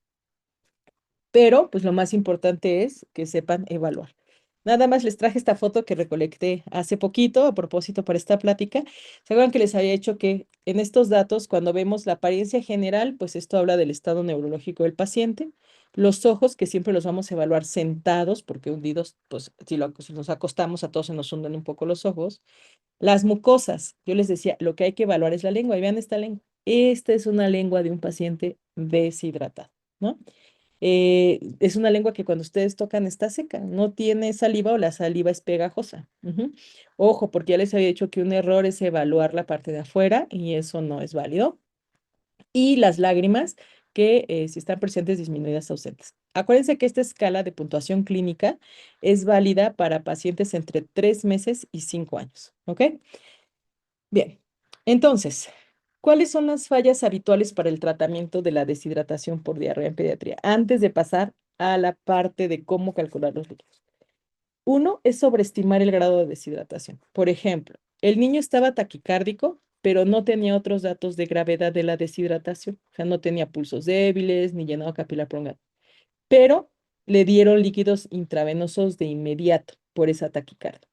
Pero, pues lo más importante es que sepan evaluar. Nada más les traje esta foto que recolecté hace poquito a propósito para esta plática. ¿Se acuerdan que les había dicho que en estos datos, cuando vemos la apariencia general, pues esto habla del estado neurológico del paciente? Los ojos, que siempre los vamos a evaluar sentados, porque hundidos, pues si nos acostamos a todos se nos hunden un poco los ojos. Las mucosas, yo les decía, lo que hay que evaluar es la lengua. Y vean esta lengua. Esta es una lengua de un paciente deshidratado, ¿no? Es una lengua que cuando ustedes tocan está seca, no tiene saliva o la saliva es pegajosa. Ujú. Ojo, porque ya les había dicho que un error es evaluar la parte de afuera y eso no es válido. Y las lágrimas, que si están presentes, disminuidas, ausentes. Acuérdense que esta escala de puntuación clínica es válida para pacientes entre 3 meses y 5 años. ¿Ok? Bien, entonces, ¿cuáles son las fallas habituales para el tratamiento de la deshidratación por diarrea en pediatría? Antes de pasar a la parte de cómo calcular los líquidos. Uno es sobreestimar el grado de deshidratación. Por ejemplo, el niño estaba taquicárdico, pero no tenía otros datos de gravedad de la deshidratación. O sea, no tenía pulsos débiles ni llenado capilar prolongado. Pero le dieron líquidos intravenosos de inmediato por esa taquicardia.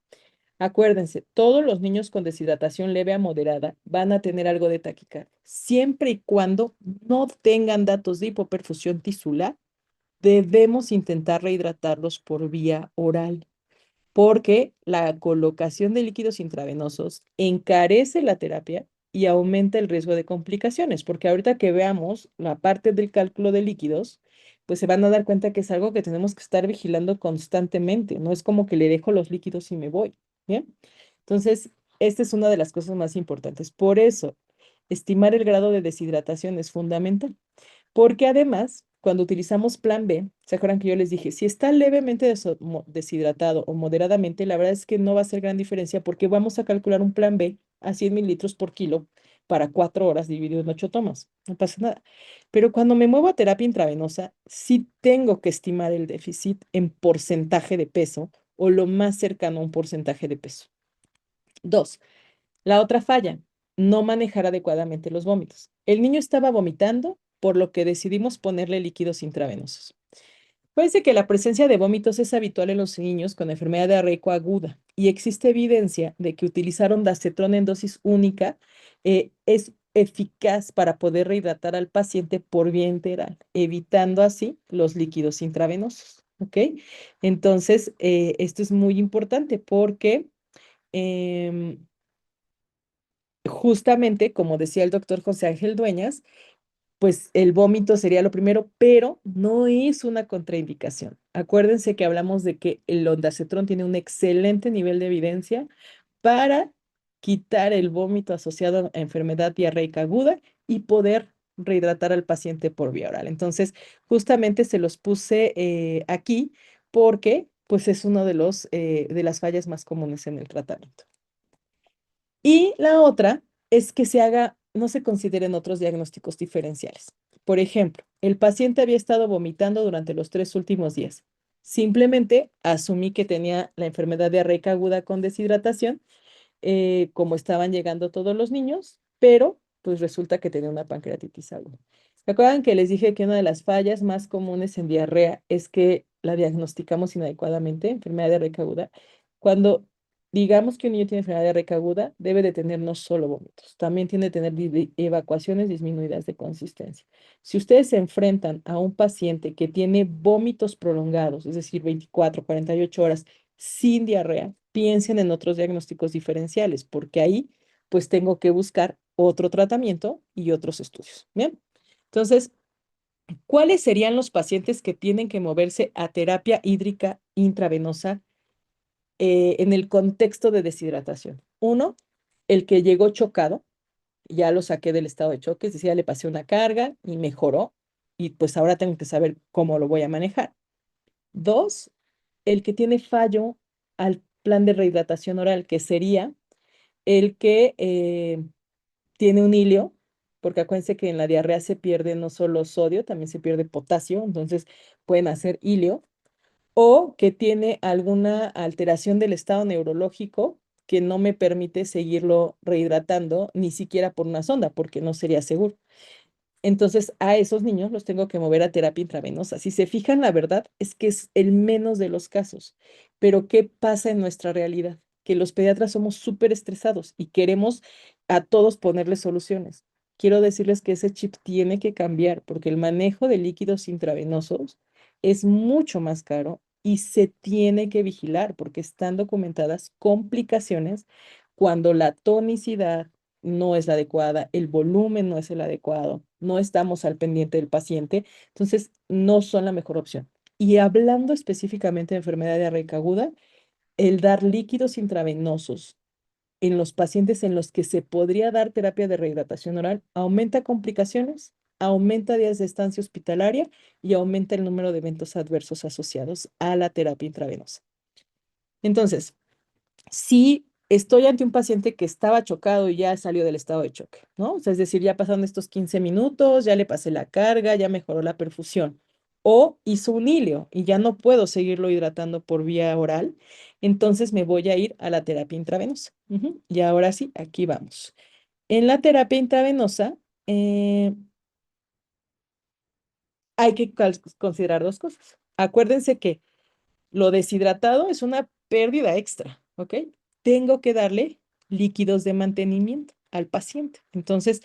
Acuérdense, todos los niños con deshidratación leve a moderada van a tener algo de taquicardia, siempre y cuando no tengan datos de hipoperfusión tisular. Debemos intentar rehidratarlos por vía oral, porque la colocación de líquidos intravenosos encarece la terapia y aumenta el riesgo de complicaciones, porque ahorita que veamos la parte del cálculo de líquidos, pues se van a dar cuenta que es algo que tenemos que estar vigilando constantemente, no es como que le dejo los líquidos y me voy, ¿bien? Entonces, esta es una de las cosas más importantes. Por eso, estimar el grado de deshidratación es fundamental. Porque además, cuando utilizamos plan B, ¿se acuerdan que yo les dije? Si está levemente deshidratado o moderadamente, la verdad es que no va a hacer gran diferencia porque vamos a calcular un plan B a 100 mililitros por kilo para 4 horas dividido en 8 tomas. No pasa nada. Pero cuando me muevo a terapia intravenosa, sí tengo que estimar el déficit en porcentaje de peso o lo más cercano a un porcentaje de peso. Dos, la otra falla, no manejar adecuadamente los vómitos. El niño estaba vomitando, por lo que decidimos ponerle líquidos intravenosos. Fíjense que la presencia de vómitos es habitual en los niños con enfermedad diarreica aguda y existe evidencia de que utilizar ondansetron en dosis única es eficaz para poder rehidratar al paciente por vía enteral, evitando así los líquidos intravenosos. ¿Ok? Entonces, esto es muy importante porque em, justamente, como decía el doctor José Ángel Dueñas, pues el vómito sería lo primero, pero no es una contraindicación. Acuérdense que hablamos de que el ondansetron tiene un excelente nivel de evidencia para quitar el vómito asociado a enfermedad diarreica aguda y poder rehidratar al paciente por vía oral. Entonces, justamente se los puse aquí porque pues es uno de las fallas más comunes en el tratamiento. Y la otra es que no se consideren otros diagnósticos diferenciales. Por ejemplo, el paciente había estado vomitando durante los 3 últimos días. Simplemente asumí que tenía la enfermedad diarreica aguda con deshidratación, como estaban llegando todos los niños, pero pues resulta que tenía una pancreatitis aguda. ¿Se acuerdan que les dije que una de las fallas más comunes en diarrea es que la diagnosticamos inadecuadamente, enfermedad diarreica aguda? Cuando digamos que un niño tiene enfermedad diarreica aguda, debe de tener no solo vómitos, también tiene que tener evacuaciones disminuidas de consistencia. Si ustedes se enfrentan a un paciente que tiene vómitos prolongados, es decir, 24, 48 horas sin diarrea, piensen en otros diagnósticos diferenciales, porque ahí pues tengo que buscar otro tratamiento y otros estudios. Bien, entonces, ¿cuáles serían los pacientes que tienen que moverse a terapia hídrica intravenosa en el contexto de deshidratación? Uno, el que llegó chocado, ya lo saqué del estado de choque, es decir, ya le pasé una carga y mejoró, y pues ahora tengo que saber cómo lo voy a manejar. Dos, el que tiene fallo al plan de rehidratación oral, que sería el que tiene un hilio, porque acuérdense que en la diarrea se pierde no solo sodio, también se pierde potasio, entonces pueden hacer hilio, o que tiene alguna alteración del estado neurológico que no me permite seguirlo rehidratando, ni siquiera por una sonda, porque no sería seguro. Entonces, a esos niños los tengo que mover a terapia intravenosa. Si se fijan, la verdad es que es el menos de los casos. Pero, ¿qué pasa en nuestra realidad? Que los pediatras somos súper estresados y queremos a todos ponerles soluciones. Quiero decirles que ese chip tiene que cambiar porque el manejo de líquidos intravenosos es mucho más caro y se tiene que vigilar porque están documentadas complicaciones cuando la tonicidad no es la adecuada, el volumen no es el adecuado, no estamos al pendiente del paciente, entonces no son la mejor opción. Y hablando específicamente de enfermedad diarreica aguda, el dar líquidos intravenosos en los pacientes en los que se podría dar terapia de rehidratación oral aumenta complicaciones, aumenta días de estancia hospitalaria y aumenta el número de eventos adversos asociados a la terapia intravenosa. Entonces, si estoy ante un paciente que estaba chocado y ya salió del estado de choque, ¿no? O sea, es decir, ya pasaron estos 15 minutos, ya le pasé la carga, ya mejoró la perfusión. O hizo un hilio y ya no puedo seguirlo hidratando por vía oral, entonces me voy a ir a la terapia intravenosa. Y ahora sí, aquí vamos. En la terapia intravenosa hay que considerar dos cosas. Acuérdense que lo deshidratado es una pérdida extra, ¿ok? Tengo que darle líquidos de mantenimiento al paciente. Entonces,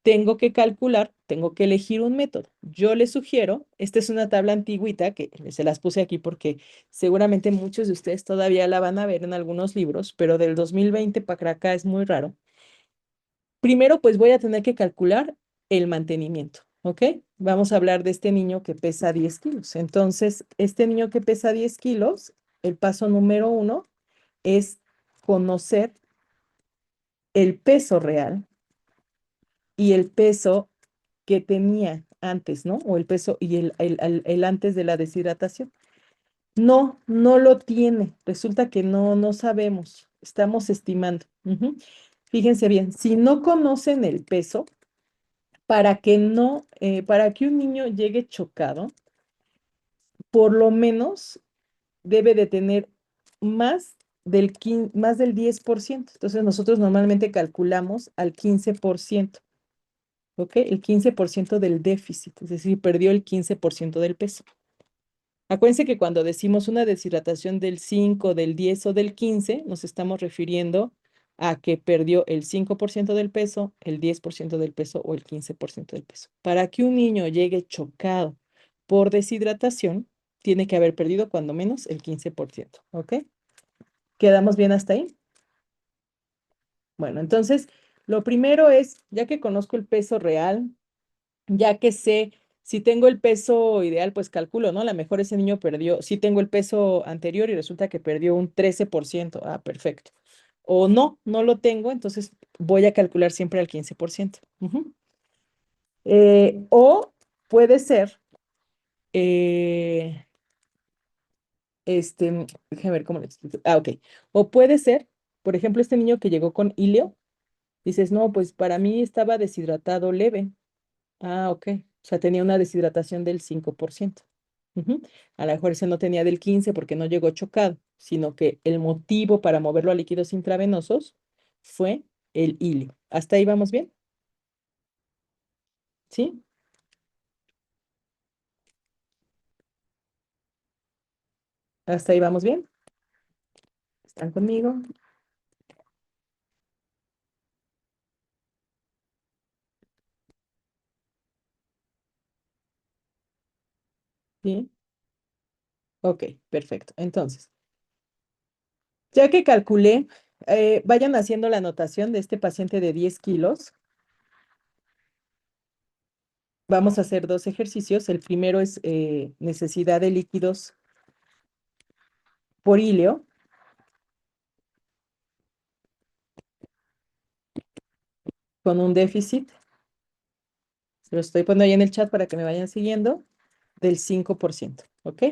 tengo que calcular, tengo que elegir un método. Yo les sugiero, esta es una tabla antigüita que se las puse aquí porque seguramente muchos de ustedes todavía la van a ver en algunos libros, pero del 2020 para acá es muy raro. Primero, pues voy a tener que calcular el mantenimiento, ¿ok? Vamos a hablar de este niño que pesa 10 kilos. Entonces, este niño que pesa 10 kilos, el paso número uno es conocer el peso real y el peso que tenía antes, ¿no? O el peso y el antes de la deshidratación. No, no lo tiene. Resulta que no sabemos. Estamos estimando. Fíjense bien, si no conocen el peso, para que un niño llegue chocado, por lo menos debe de tener más del 10%. Entonces, nosotros normalmente calculamos al 15%, ¿ok? El 15% del déficit, es decir, perdió el 15% del peso. Acuérdense que cuando decimos una deshidratación del 5, del 10 o del 15, nos estamos refiriendo a que perdió el 5% del peso, el 10% del peso o el 15% del peso. Para que un niño llegue chocado por deshidratación, tiene que haber perdido cuando menos el 15%, ¿ok? ¿Quedamos bien hasta ahí? Bueno, entonces, lo primero es, ya que conozco el peso real, ya que sé, si tengo el peso ideal, pues calculo, ¿no? A lo mejor ese niño perdió, si tengo el peso anterior y resulta que perdió un 13%, ah, perfecto. O no lo tengo, entonces voy a calcular siempre al 15%. O puede ser, déjame ver cómo le explico. Ah, ok. O puede ser, por ejemplo, este niño que llegó con ilio, dices, no, pues para mí estaba deshidratado leve. Ah, ok. O sea, tenía una deshidratación del 5%. Ujú. A lo mejor ese no tenía del 15 porque no llegó chocado, sino que el motivo para moverlo a líquidos intravenosos fue el hilio. ¿Hasta ahí vamos bien? ¿Sí? ¿Hasta ahí vamos bien? ¿Están conmigo? Sí. Ok, perfecto. Entonces, ya que calculé, vayan haciendo la anotación de este paciente de 10 kilos. Vamos a hacer dos ejercicios. El primero es necesidad de líquidos por hilio con un déficit. Se lo estoy poniendo ahí en el chat para que me vayan siguiendo, del 5%, ¿ok?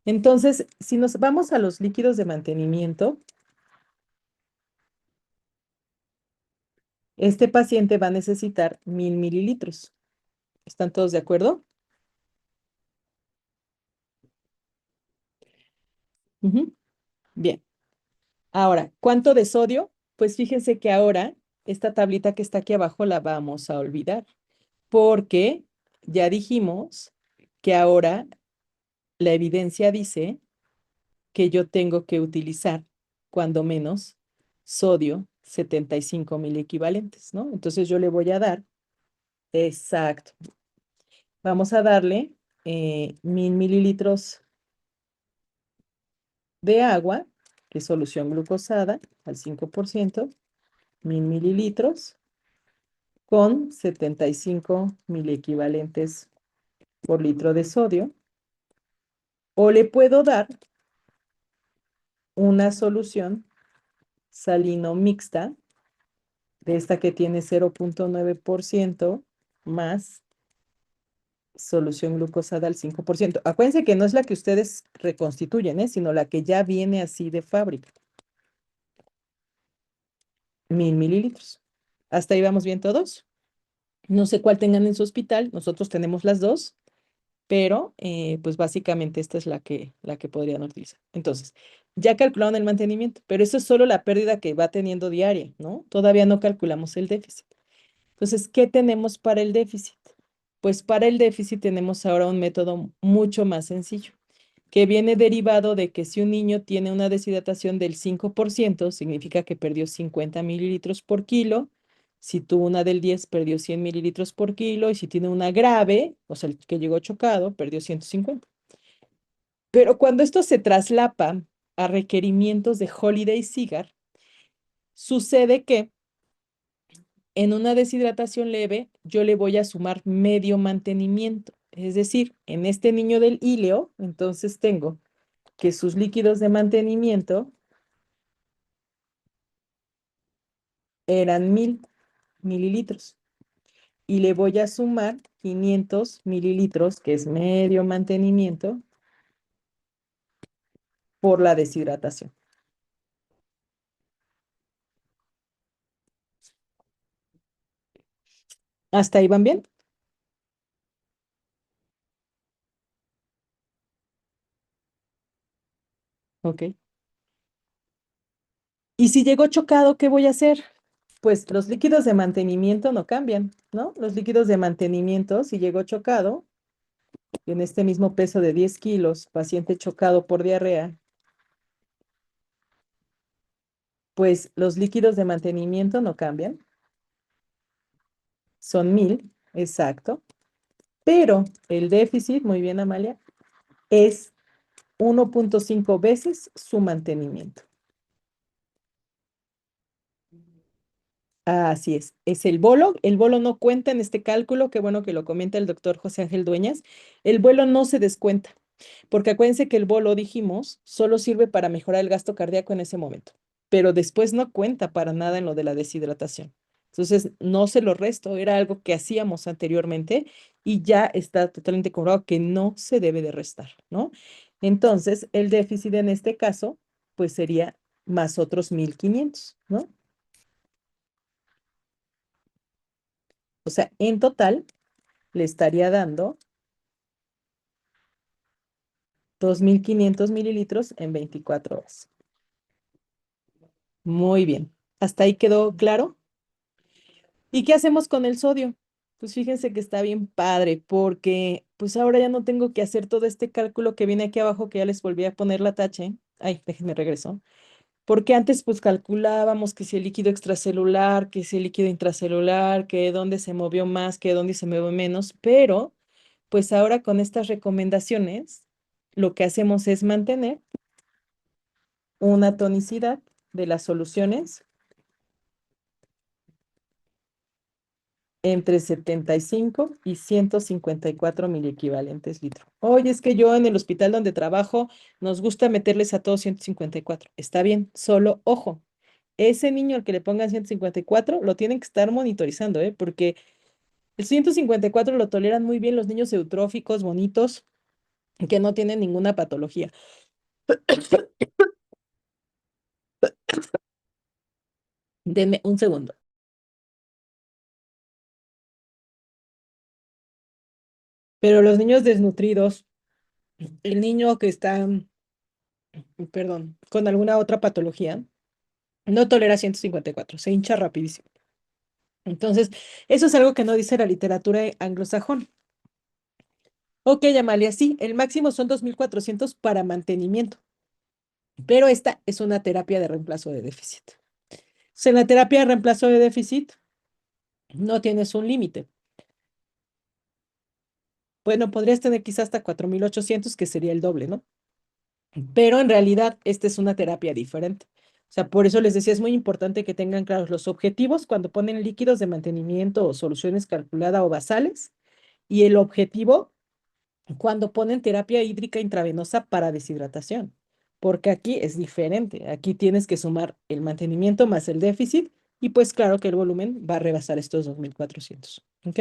Entonces, si nos vamos a los líquidos de mantenimiento, este paciente va a necesitar 1000 mililitros. ¿Están todos de acuerdo? Ujú. Bien. Ahora, ¿cuánto de sodio? Pues fíjense que ahora esta tablita que está aquí abajo la vamos a olvidar, porque ya dijimos que ahora la evidencia dice que yo tengo que utilizar, cuando menos, sodio 75 mil equivalentes, ¿no? Entonces yo le voy a dar, exacto, vamos a darle 1000 mililitros de agua, que es solución glucosada, al 5%, 1000 mililitros, con 75 mil equivalentes por litro de sodio, o le puedo dar una solución salino mixta, de esta que tiene 0,9% más solución glucosada al 5%. Acuérdense que no es la que ustedes reconstituyen, sino la que ya viene así de fábrica. 1000 mililitros. ¿Hasta ahí vamos bien todos? No sé cuál tengan en su hospital, nosotros tenemos las dos, pero pues básicamente esta es la que podrían utilizar. Entonces, ya calcularon el mantenimiento, pero eso es solo la pérdida que va teniendo diaria, ¿no? Todavía no calculamos el déficit. Entonces, ¿qué tenemos para el déficit? Pues para el déficit tenemos ahora un método mucho más sencillo, que viene derivado de que si un niño tiene una deshidratación del 5%, significa que perdió 50 mililitros por kilo. Si tuvo una del 10, perdió 100 mililitros por kilo. Y si tiene una grave, o sea, el que llegó chocado, perdió 150. Pero cuando esto se traslapa a requerimientos de Holiday Cigar, sucede que en una deshidratación leve, yo le voy a sumar medio mantenimiento. Es decir, en este niño del híleo, entonces tengo que sus líquidos de mantenimiento eran 1000 mililitros. Y le voy a sumar 500 mililitros, que es medio mantenimiento, por la deshidratación. ¿Hasta ahí van bien? Ok. Y si llegó chocado, ¿qué voy a hacer? Pues los líquidos de mantenimiento no cambian, ¿no? Los líquidos de mantenimiento, si llegó chocado, en este mismo peso de 10 kilos, paciente chocado por diarrea, pues los líquidos de mantenimiento no cambian, son 1000, exacto, pero el déficit, muy bien Amalia, es 1,5 veces su mantenimiento. Así es el bolo no cuenta en este cálculo, qué bueno que lo comenta el doctor José Ángel Dueñas, el bolo no se descuenta, porque acuérdense que el bolo, dijimos, solo sirve para mejorar el gasto cardíaco en ese momento, pero después no cuenta para nada en lo de la deshidratación. Entonces, no se lo resto, era algo que hacíamos anteriormente y ya está totalmente comprobado que no se debe de restar, ¿no? Entonces, el déficit en este caso, pues sería más otros 1,500, ¿no? O sea, en total le estaría dando 2,500 mililitros en 24 horas. Muy bien. ¿Hasta ahí quedó claro? ¿Y qué hacemos con el sodio? Pues fíjense que está bien padre porque pues ahora ya no tengo que hacer todo este cálculo que viene aquí abajo que ya les volví a poner la tache. Ay, déjenme regreso. Porque antes pues calculábamos que si el líquido extracelular, que si el líquido intracelular, que dónde se movió más, que dónde se movió menos, pero pues ahora con estas recomendaciones lo que hacemos es mantener una tonicidad de las soluciones entre 75 y 154 miliequivalentes litro. Oye, es que yo en el hospital donde trabajo nos gusta meterles a todos 154. Está bien, solo ojo, ese niño al que le pongan 154 lo tienen que estar monitorizando, ¿eh? Porque el 154 lo toleran muy bien los niños eutróficos, bonitos, que no tienen ninguna patología. Denme un segundo. Pero los niños desnutridos, el niño que está, perdón, con alguna otra patología, no tolera 154, se hincha rapidísimo. Entonces, eso es algo que no dice la literatura anglosajón. Ok, Amalia, sí, el máximo son 2,400 para mantenimiento, pero esta es una terapia de reemplazo de déficit. En la terapia de reemplazo de déficit no tienes un límite. Bueno, podrías tener quizás hasta 4,800, que sería el doble, ¿no? Pero en realidad esta es una terapia diferente. O sea, por eso les decía, es muy importante que tengan claros los objetivos cuando ponen líquidos de mantenimiento o soluciones calculadas o basales y el objetivo cuando ponen terapia hídrica intravenosa para deshidratación. Porque aquí es diferente. Aquí tienes que sumar el mantenimiento más el déficit y pues claro que el volumen va a rebasar estos 2,400. ¿Ok?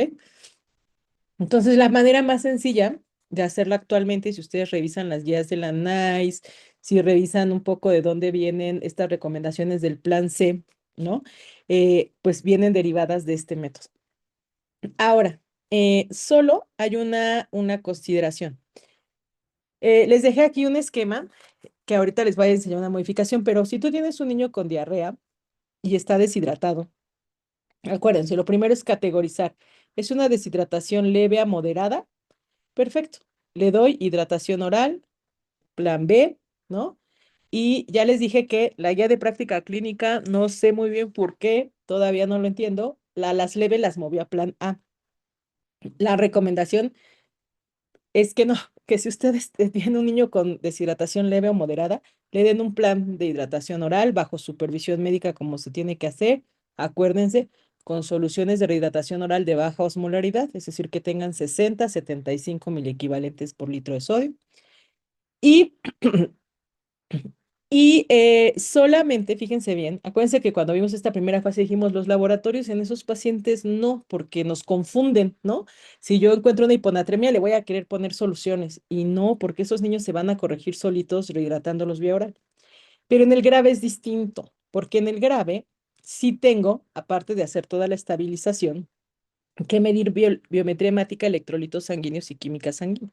Entonces, la manera más sencilla de hacerlo actualmente, si ustedes revisan las guías de la NICE, si revisan un poco de dónde vienen estas recomendaciones del plan C, ¿no? Pues vienen derivadas de este método. Ahora, solo hay una consideración. Les dejé aquí un esquema que ahorita les voy a enseñar una modificación, pero si tú tienes un niño con diarrea y está deshidratado, acuérdense, lo primero es categorizar. ¿Es una deshidratación leve a moderada? Perfecto. Le doy hidratación oral, plan B, ¿no? Y ya les dije que la guía de práctica clínica, no sé muy bien por qué, todavía no lo entiendo. Las leves las movió a plan A. La recomendación es que no, que si ustedes tienen un niño con deshidratación leve o moderada, le den un plan de hidratación oral bajo supervisión médica como se tiene que hacer. Acuérdense, con soluciones de rehidratación oral de baja osmolaridad, es decir, que tengan 60, 75 miliequivalentes por litro de sodio. Y, solamente, fíjense bien, acuérdense que cuando vimos esta primera fase dijimos los laboratorios en esos pacientes no, porque nos confunden, ¿no? Si yo encuentro una hiponatremia, le voy a querer poner soluciones y no, porque esos niños se van a corregir solitos rehidratándolos vía oral. Pero en el grave es distinto, porque en el grave sí tengo, aparte de hacer toda la estabilización, que medir biometría hemática, electrolitos sanguíneos y química sanguínea.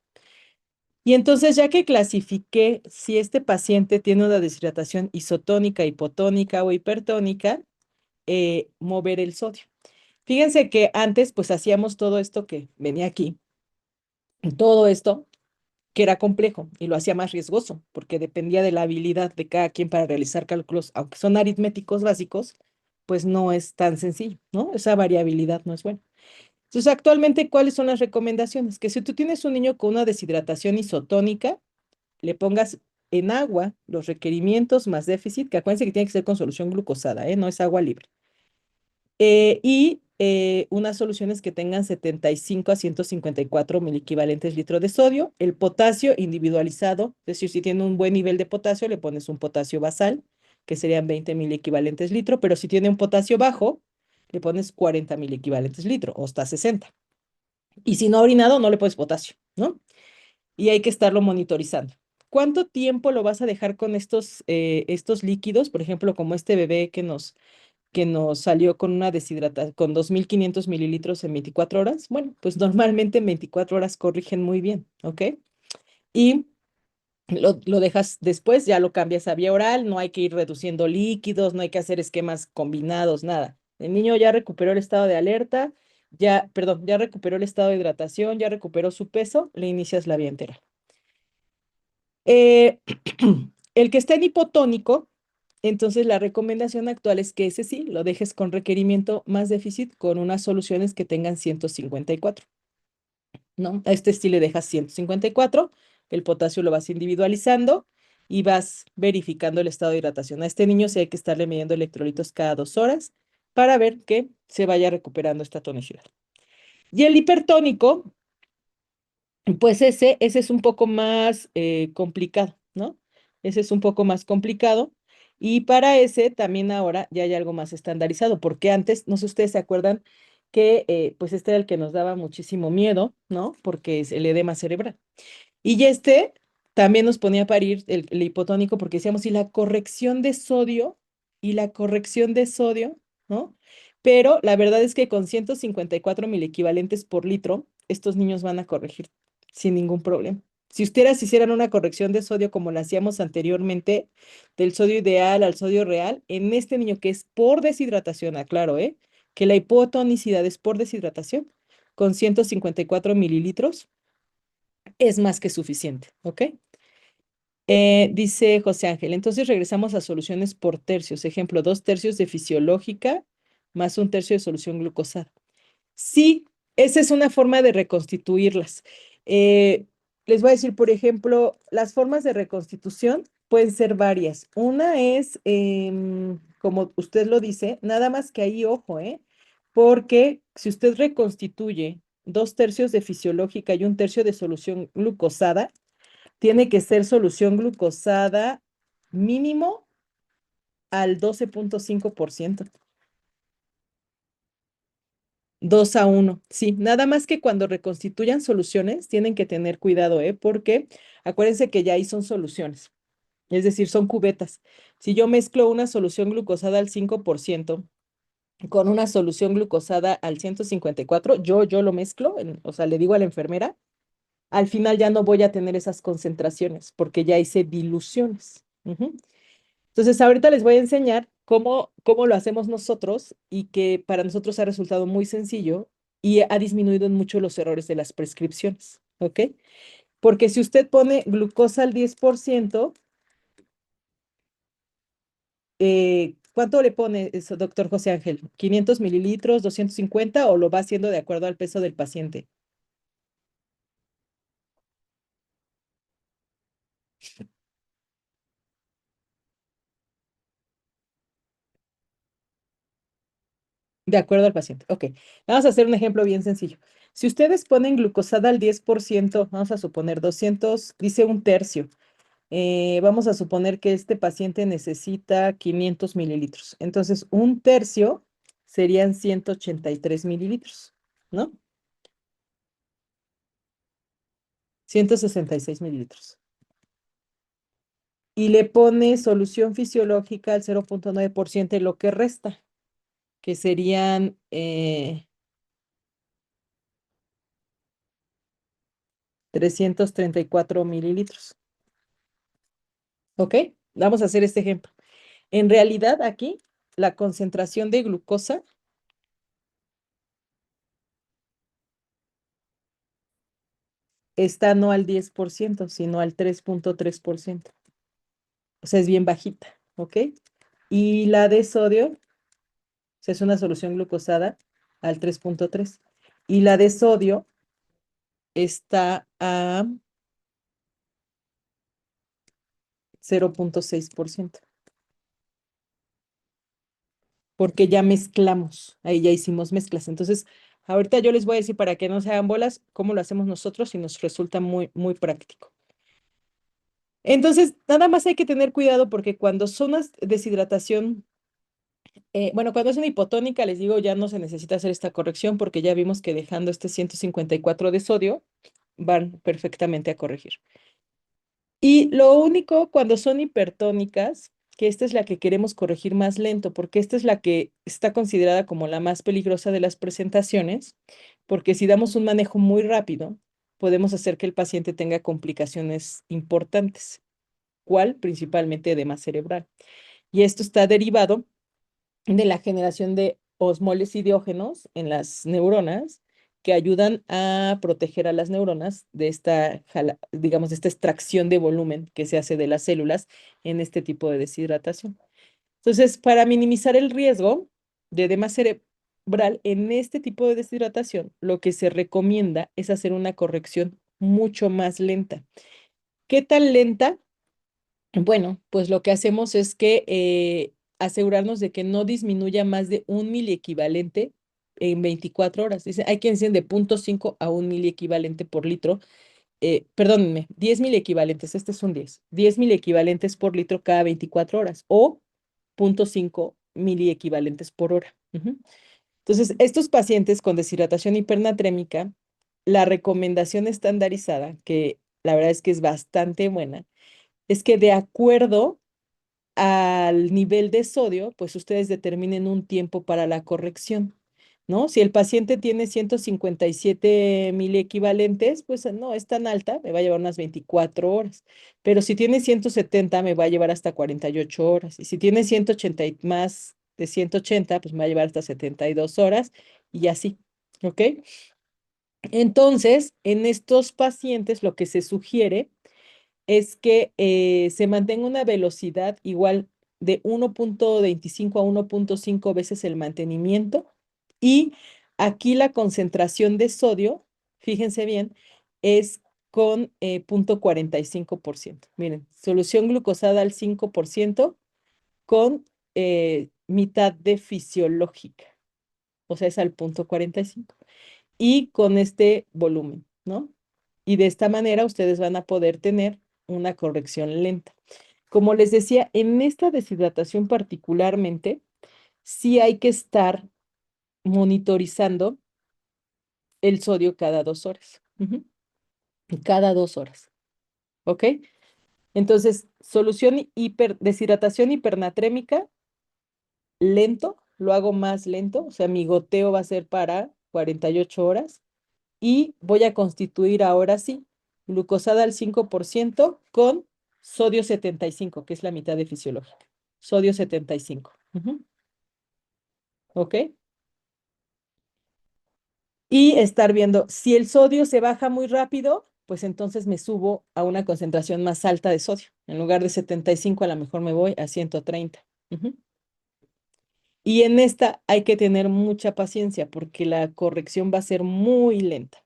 Y entonces, ya que clasifiqué si este paciente tiene una deshidratación isotónica, hipotónica o hipertónica, mover el sodio. Fíjense que antes, pues hacíamos todo esto que venía aquí, todo esto que era complejo y lo hacía más riesgoso, porque dependía de la habilidad de cada quien para realizar cálculos, aunque son aritméticos básicos, pues no es tan sencillo, ¿no? Esa variabilidad no es buena. Entonces, actualmente, ¿cuáles son las recomendaciones? Que si tú tienes un niño con una deshidratación isotónica, le pongas en agua los requerimientos más déficit, que acuérdense que tiene que ser con solución glucosada, ¿eh? No es agua libre. Unas soluciones que tengan 75 a 154 miliequivalentes litro de sodio. El potasio individualizado, es decir, si tiene un buen nivel de potasio, le pones un potasio basal, que serían 20 miliequivalentes litro, pero si tiene un potasio bajo, le pones 40 mil equivalentes litro o hasta 60. Y si no ha orinado, no le pones potasio, ¿no? Y hay que estarlo monitorizando. ¿Cuánto tiempo lo vas a dejar con estos líquidos? Por ejemplo, como este bebé que nos salió con una deshidratación, con 2.500 mililitros en 24 horas. Bueno, pues normalmente en 24 horas corrigen muy bien, ¿ok? Y lo dejas después, ya lo cambias a vía oral, no hay que ir reduciendo líquidos, no hay que hacer esquemas combinados, nada. El niño ya recuperó el estado de alerta, ya, perdón, ya recuperó el estado de hidratación, ya recuperó su peso, le inicias la vía entera. Eh, el que está en hipotónico, entonces la recomendación actual es que ese sí lo dejes con requerimiento más déficit con unas soluciones que tengan 154, ¿no? A este sí le dejas 154, el potasio lo vas individualizando y vas verificando el estado de hidratación. A este niño sí hay que estarle midiendo electrolitos cada 2 horas para ver que se vaya recuperando esta tonicidad. Y el hipertónico, pues ese es un poco más complicado, ¿no? Ese es un poco más complicado. Y para ese también ahora ya hay algo más estandarizado, porque antes, no sé si ustedes se acuerdan que pues este era el que nos daba muchísimo miedo, ¿no? Porque es el edema cerebral. Y este también nos ponía a parir el hipotónico porque decíamos, y la corrección de sodio, ¿no? Pero la verdad es que con 154 equivalentes por litro, estos niños van a corregir sin ningún problema. Si ustedes hicieran una corrección de sodio como la hacíamos anteriormente, del sodio ideal al sodio real, en este niño que es por deshidratación, aclaro, ¿eh? Que la hipotonicidad es por deshidratación, con 154 mililitros es más que suficiente, ¿ok? Dice José Ángel, entonces regresamos a soluciones por tercios. Ejemplo, 2 tercios de fisiológica más 1 tercio de solución glucosada. Sí, esa es una forma de reconstituirlas. Eh, Les voy a decir, por ejemplo, las formas de reconstitución pueden ser varias. Una es, como usted lo dice, nada más que ahí, ojo, porque si usted reconstituye 2 tercios de fisiológica y 1 tercio de solución glucosada, tiene que ser solución glucosada mínimo al 12.5%. 2-1, sí, nada más que cuando reconstituyan soluciones tienen que tener cuidado, porque acuérdense que ya ahí son soluciones, es decir, son cubetas. Si yo mezclo una solución glucosada al 5% con una solución glucosada al 154, yo lo mezclo, o sea, le digo a la enfermera, al final ya no voy a tener esas concentraciones porque ya hice diluciones. Ujú. Entonces, ahorita les voy a enseñar cómo lo hacemos nosotros y que para nosotros ha resultado muy sencillo y ha disminuido en mucho los errores de las prescripciones, ¿ok? Porque si usted pone glucosa al 10%, ¿cuánto le pone eso, doctor José Ángel? ¿500 mililitros, 250 o lo va haciendo de acuerdo al peso del paciente? De acuerdo al paciente. Ok, vamos a hacer un ejemplo bien sencillo. Si ustedes ponen glucosada al 10%, vamos a suponer 200, dice 1 tercio. Vamos a suponer que este paciente necesita 500 mililitros. Entonces, 1 tercio serían 183 mililitros, ¿no? 166 mililitros. Y le pone solución fisiológica al 0.9% de lo que resta, que serían 334 mililitros. ¿Ok? Vamos a hacer este ejemplo. En realidad, aquí, la concentración de glucosa está no al 10%, sino al 3.3%. O sea, es bien bajita, ¿ok? Y la de sodio, o sea, es una solución glucosada al 3.3. Y la de sodio está a 0.6%, porque ya mezclamos, ahí ya hicimos mezclas. Entonces, ahorita yo les voy a decir para que no se hagan bolas cómo lo hacemos nosotros y nos resulta muy, muy práctico. Entonces, nada más hay que tener cuidado porque cuando son deshidratación Bueno, cuando es una hipotónica, les digo, ya no se necesita hacer esta corrección porque ya vimos que dejando este 154 de sodio, van perfectamente a corregir. Y lo único cuando son hipertónicas, que esta es la que queremos corregir más lento, porque esta es la que está considerada como la más peligrosa de las presentaciones, porque si damos un manejo muy rápido, podemos hacer que el paciente tenga complicaciones importantes, ¿cuál? Principalmente edema cerebral. Y esto está derivado de la generación de osmoles idiógenos en las neuronas que ayudan a proteger a las neuronas de esta, digamos, de esta extracción de volumen que se hace de las células en este tipo de deshidratación. Entonces, para minimizar el riesgo de edema cerebral en este tipo de deshidratación, lo que se recomienda es hacer una corrección mucho más lenta. ¿Qué tan lenta? Bueno, pues lo que hacemos es que asegurarnos de que no disminuya más de un miliequivalente en 24 horas. Dice, hay quien dicen de 0,5 a 1 miliequivalente por litro. Perdónenme, 10 miliequivalentes, este es un 10 miliequivalentes por litro cada 24 horas o 0,5 miliequivalentes por hora. Entonces, estos pacientes con deshidratación hipernatrémica, la recomendación estandarizada, que la verdad es que es bastante buena, es que de acuerdo al nivel de sodio, pues ustedes determinen un tiempo para la corrección, ¿no? Si el paciente tiene 157 miliequivalentes, pues no es tan alta, me va a llevar unas 24 horas. Pero si tiene 170, me va a llevar hasta 48 horas. Y si tiene 180 y más de 180, pues me va a llevar hasta 72 horas y así, ¿ok? Entonces, en estos pacientes lo que se sugiere es que se mantenga una velocidad igual de 1,25 a 1,5 veces el mantenimiento. Y aquí la concentración de sodio, fíjense bien, es con 0,45%. Miren, solución glucosada al 5% con mitad de fisiológica, o sea, es al 0,45 y con este volumen, ¿no? Y de esta manera ustedes van a poder tener una corrección lenta. Como les decía, en esta deshidratación particularmente, sí hay que estar monitorizando el sodio cada 2 horas. Cada 2 horas, ¿ok? Entonces, solución deshidratación hipernatrémica, lento, lo hago más lento, o sea, mi goteo va a ser para 48 horas y voy a constituir ahora sí glucosada al 5% con sodio 75, que es la mitad de fisiológica. Sodio 75. ¿Ok? Y estar viendo, si el sodio se baja muy rápido, pues entonces me subo a una concentración más alta de sodio. En lugar de 75, a lo mejor me voy a 130. Y en esta hay que tener mucha paciencia porque la corrección va a ser muy lenta.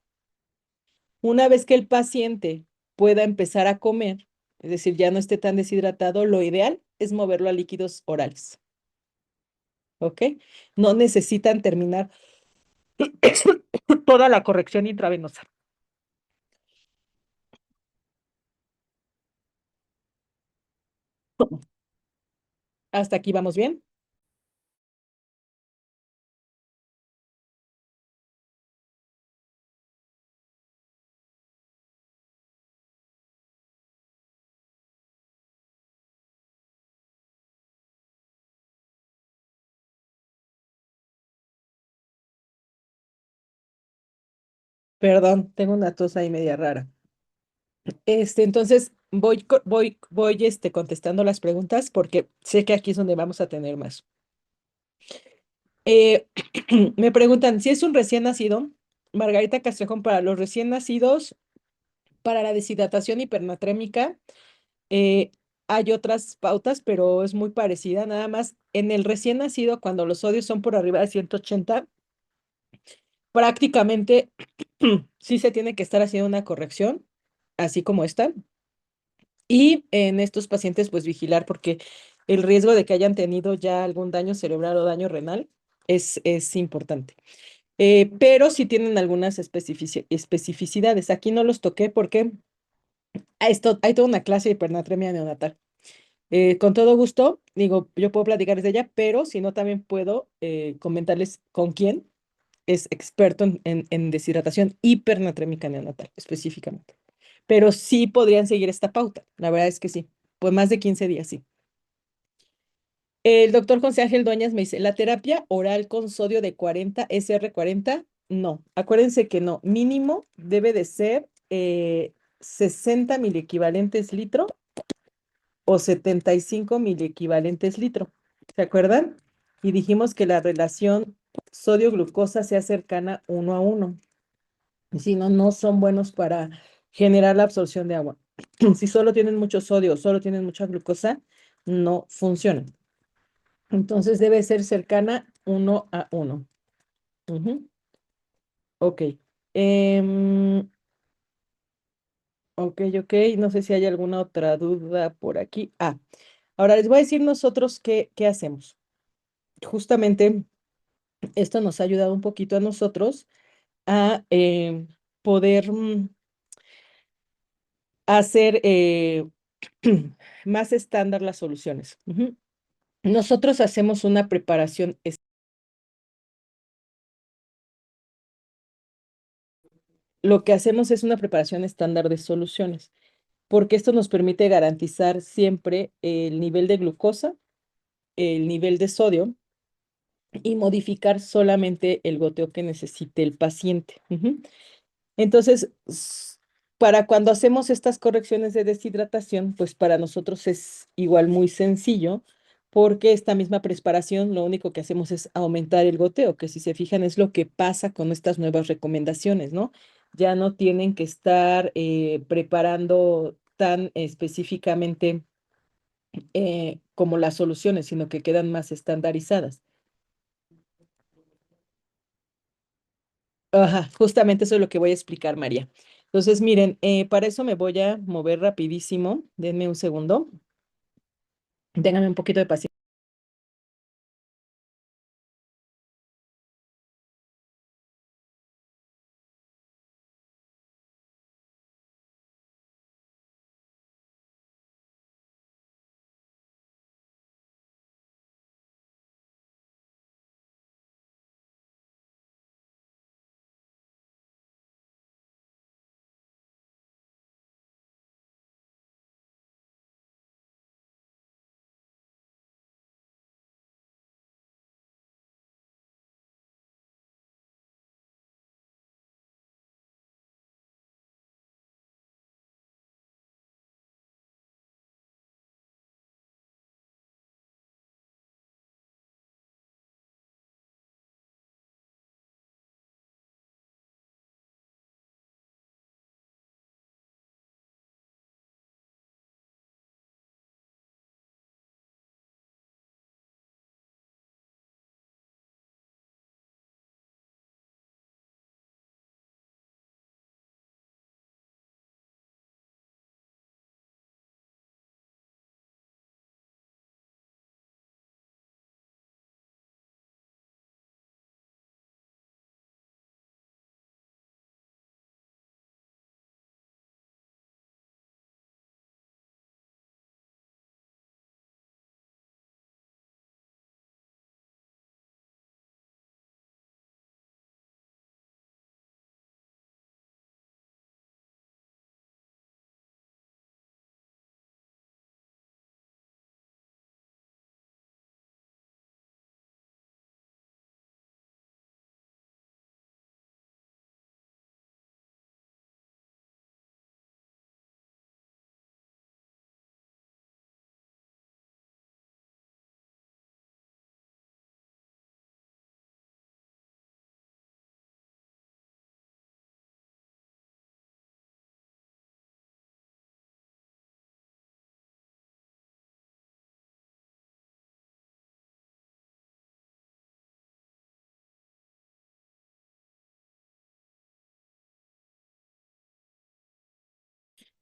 Una vez que el paciente pueda empezar a comer, es decir, ya no esté tan deshidratado, lo ideal es moverlo a líquidos orales. ¿Ok? No necesitan terminar toda la corrección intravenosa. ¿Hasta aquí vamos bien? Perdón, tengo una tos ahí media rara. Entonces voy contestando las preguntas porque sé que aquí es donde vamos a tener más. Eh, me preguntan si es un recién nacido. Margarita Castrejón, para los recién nacidos, para la deshidratación hipernatrémica, eh, hay otras pautas, pero es muy parecida. Nada más en el recién nacido, cuando los sodios son por arriba de 180, prácticamente sí se tiene que estar haciendo una corrección, así como esta. Y en estos pacientes, pues vigilar porque el riesgo de que hayan tenido ya algún daño cerebral o daño renal es importante. Pero sí tienen algunas especificidades. Aquí no los toqué porque hay toda una clase de hipernatremia neonatal. Con todo gusto, digo, yo puedo platicarles de ella, pero si no, también puedo comentarles con quién es experto en deshidratación hipernatrémica neonatal, específicamente. Pero sí podrían seguir esta pauta, la verdad es que sí, pues más de 15 días, sí. El doctor José Ángel Dueñas me dice, la terapia oral con sodio de 40, SR40, no, acuérdense que no, mínimo debe de ser 60 miliequivalentes litro o 75 miliequivalentes litro, ¿se acuerdan? Y dijimos que la relación sodio-glucosa sea cercana 1 a 1. Y si no, no son buenos para generar la absorción de agua. Si solo tienen mucho sodio, solo tienen mucha glucosa, no funcionan. Entonces debe ser cercana 1 a 1. Ujú. Ok. Em, ok. No sé si hay alguna otra duda por aquí. Ahora les voy a decir nosotros qué hacemos. Justamente esto nos ha ayudado un poquito a nosotros a poder hacer más estándar las soluciones. Ujú. Nosotros hacemos una preparación. Lo que hacemos es una preparación estándar de soluciones, porque esto nos permite garantizar siempre el nivel de glucosa, el nivel de sodio y modificar solamente el goteo que necesite el paciente. Ujú. Entonces, para cuando hacemos estas correcciones de deshidratación, pues para nosotros es igual muy sencillo, porque esta misma preparación lo único que hacemos es aumentar el goteo, que si se fijan es lo que pasa con estas nuevas recomendaciones, ¿no? Ya no tienen que estar preparando tan específicamente como las soluciones, sino que quedan más estandarizadas. Ajá, justamente eso es lo que voy a explicar, María. Entonces, miren, para eso me voy a mover rapidísimo. Denme un segundo. Ténganme un poquito de paciencia.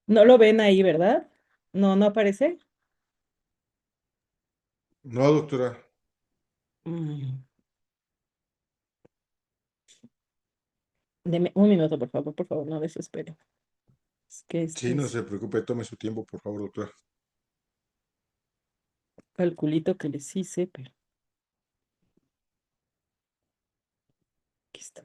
No lo ven ahí, ¿verdad? No, no aparece. No, doctora. Mm, Deme un minuto, por favor, no desespero. Es que Sí, esto no es... se preocupe, tome su tiempo, por favor, doctora. calculito que les hice, pero aquí está.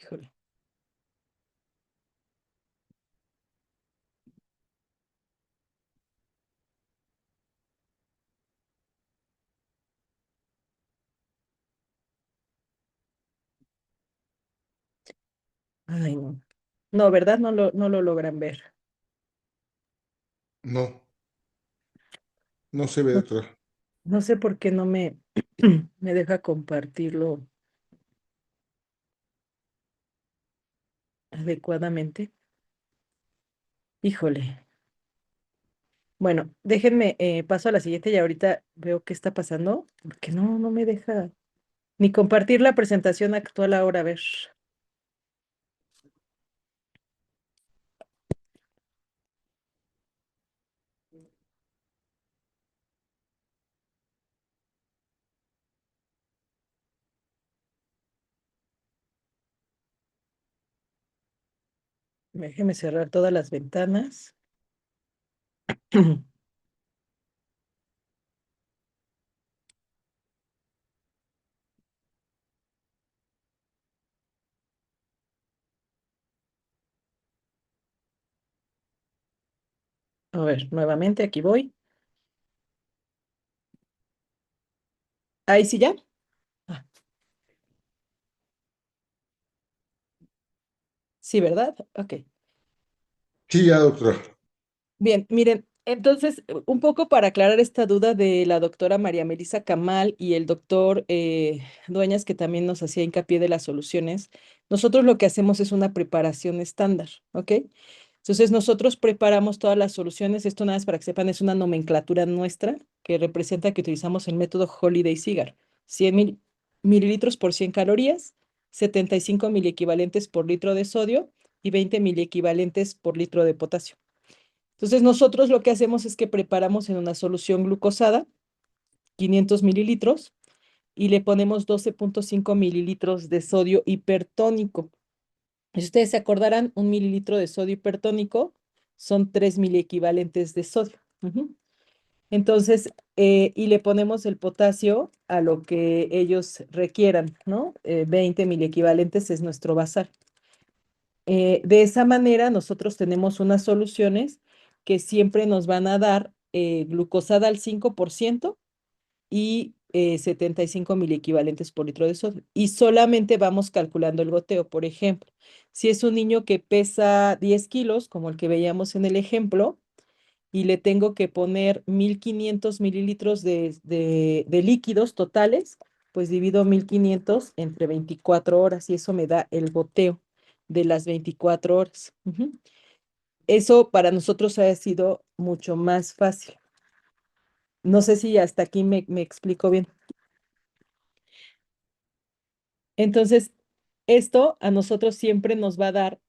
Híjole. Ay, no. No, ¿verdad? No lo logran ver. No, no se ve, No, doctora. no sé por qué no me deja compartirlo adecuadamente. Híjole. Bueno, déjenme, paso a la siguiente y ahorita veo qué está pasando, porque no me deja ni compartir la presentación actual ahora, a ver. Déjeme cerrar todas las ventanas. A ver, nuevamente aquí voy. Ahí sí ya. Ah, sí, ¿verdad? Ok. Sí, ya, doctora. Bien, miren, entonces, un poco para aclarar esta duda de la doctora María Melisa Camal y el doctor Dueñas, que también nos hacía hincapié de las soluciones, nosotros lo que hacemos es una preparación estándar, ¿ok? Entonces, nosotros preparamos todas las soluciones, esto nada más para que sepan, es una nomenclatura nuestra que representa que utilizamos el método Holiday Cigar, 100 mililitros por 100 calorías, 75 miliequivalentes por litro de sodio y 20 miliequivalentes por litro de potasio. Entonces, nosotros lo que hacemos es que preparamos en una solución glucosada 500 mililitros y le ponemos 12,5 mililitros de sodio hipertónico. Si ustedes se acordarán, 1 mililitro de sodio hipertónico son 3 miliequivalentes de sodio. Ujú. Entonces, y le ponemos el potasio a lo que ellos requieran, ¿no? 20 miliequivalentes es nuestro basal. De esa manera, nosotros tenemos unas soluciones que siempre nos van a dar glucosada al 5% y 75 miliequivalentes por litro de sodio. Y solamente vamos calculando el goteo. Por ejemplo, si es un niño que pesa 10 kilos, como el que veíamos en el ejemplo, y le tengo que poner 1500 mililitros de líquidos totales, pues divido 1500 entre 24 horas y eso me da el goteo de las 24 horas. Ujú. Eso para nosotros ha sido mucho más fácil. No sé si hasta aquí me explico bien. Entonces, esto a nosotros siempre nos va a dar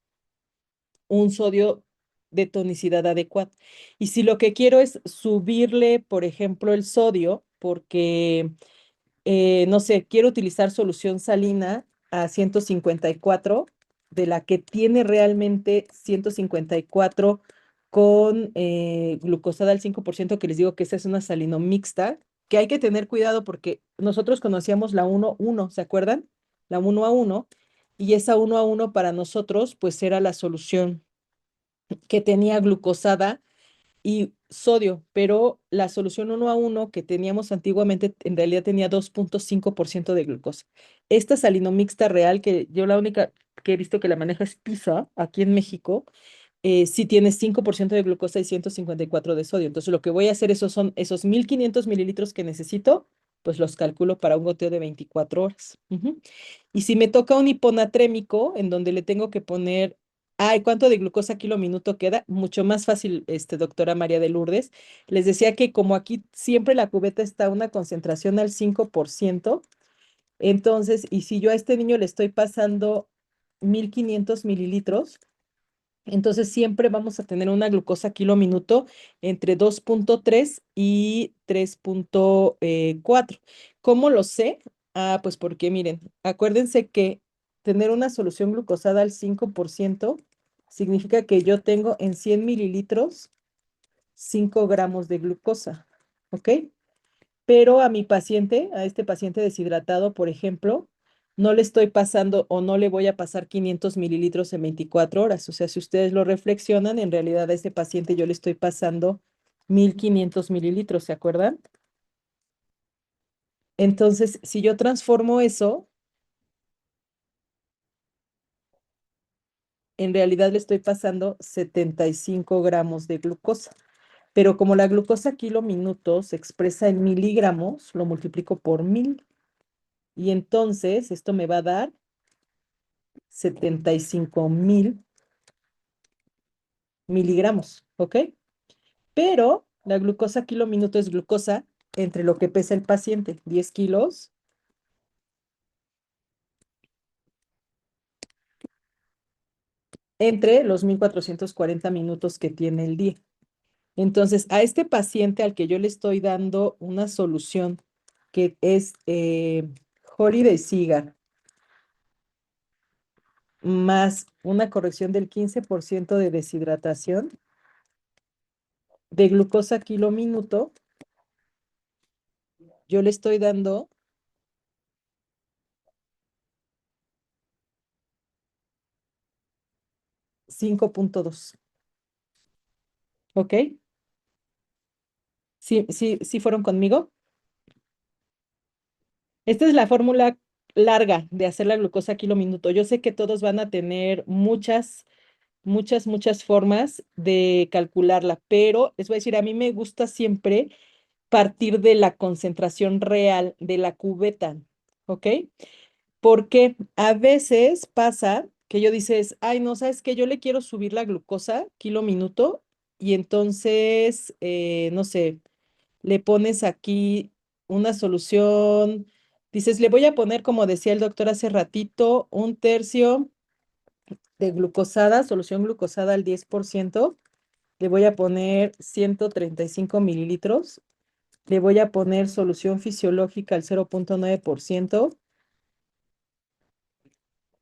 un sodio de tonicidad adecuada. Y si lo que quiero es subirle, por ejemplo, el sodio, porque, no sé, quiero utilizar solución salina a 154, de la que tiene realmente 154 con glucosada al 5%, que les digo que esa es una salino mixta, que hay que tener cuidado porque nosotros conocíamos la 1,1, ¿se acuerdan? La 1 a 1, y esa 1 a 1 para nosotros, pues era la solución que tenía glucosada y sodio, pero la solución 1 a 1 que teníamos antiguamente en realidad tenía 2,5% de glucosa. Esta salinomixta real, que yo la única que he visto que la maneja es PISA, aquí en México, sí tiene 5% de glucosa y 154 de sodio. Entonces lo que voy a hacer son esos 1500 mililitros que necesito, pues los calculo para un goteo de 24 horas. Ujú. Y si me toca un hiponatrémico, en donde le tengo que poner, ay, ¿cuánto de glucosa kilo minuto queda? Mucho más fácil, doctora María de Lourdes. Les decía que como aquí siempre la cubeta está a una concentración al 5%, Entonces, y si yo a este niño le estoy pasando 1500 mililitros, entonces siempre vamos a tener una glucosa kilo minuto entre 2,3 y 3,4. ¿Cómo lo sé? Ah, pues porque miren, acuérdense que tener una solución glucosada al 5% significa que yo tengo en 100 mililitros 5 gramos de glucosa, ¿ok? Pero a mi paciente, a este paciente deshidratado, por ejemplo, no le estoy pasando o no le voy a pasar 500 mililitros en 24 horas. O sea, si ustedes lo reflexionan, en realidad a este paciente yo le estoy pasando 1500 mililitros, ¿se acuerdan? Entonces, si yo transformo eso, en realidad le estoy pasando 75 gramos de glucosa. Pero como la glucosa kilo minuto se expresa en miligramos, lo multiplico por 1000. Y entonces esto me va a dar 75,000 miligramos, ¿ok? Pero la glucosa kilo minuto es glucosa entre lo que pesa el paciente, 10 kilos, entre los 1440 minutos que tiene el día. Entonces, a este paciente al que yo le estoy dando una solución que es Holiday Cigar más una corrección del 15% de deshidratación de glucosa kilo minuto, yo le estoy dando 5,2. ¿Ok? ¿Sí, sí, sí fueron conmigo? Esta es la fórmula larga de hacer la glucosa kilo minuto. Yo sé que todos van a tener muchas formas de calcularla, pero les voy a decir, a mí me gusta siempre partir de la concentración real de la cubeta, ¿ok? Porque a veces pasa que yo dices, ay, no, ¿sabes qué? Yo le quiero subir la glucosa kilo minuto y entonces, no sé, le pones aquí una solución, dices, le voy a poner, como decía el doctor hace ratito, 1/3 de glucosada, solución glucosada al 10%, le voy a poner 135 mililitros, le voy a poner solución fisiológica al 0,9%,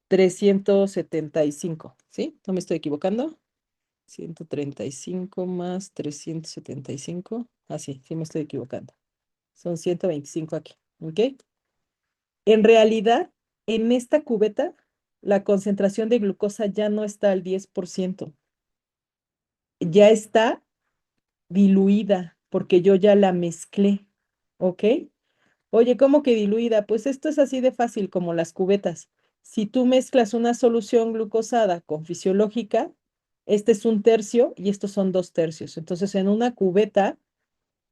375, ¿sí? No me estoy equivocando. 135 más 375. Ah, sí, sí me estoy equivocando. Son 125 aquí, ¿ok? En realidad, en esta cubeta, la concentración de glucosa ya no está al 10%, ya está diluida porque yo ya la mezclé, ¿ok? Oye, ¿cómo que diluida? Pues esto es así de fácil como las cubetas. Si tú mezclas una solución glucosada con fisiológica, este es 1/3 y estos son 2/3. Entonces, en una cubeta,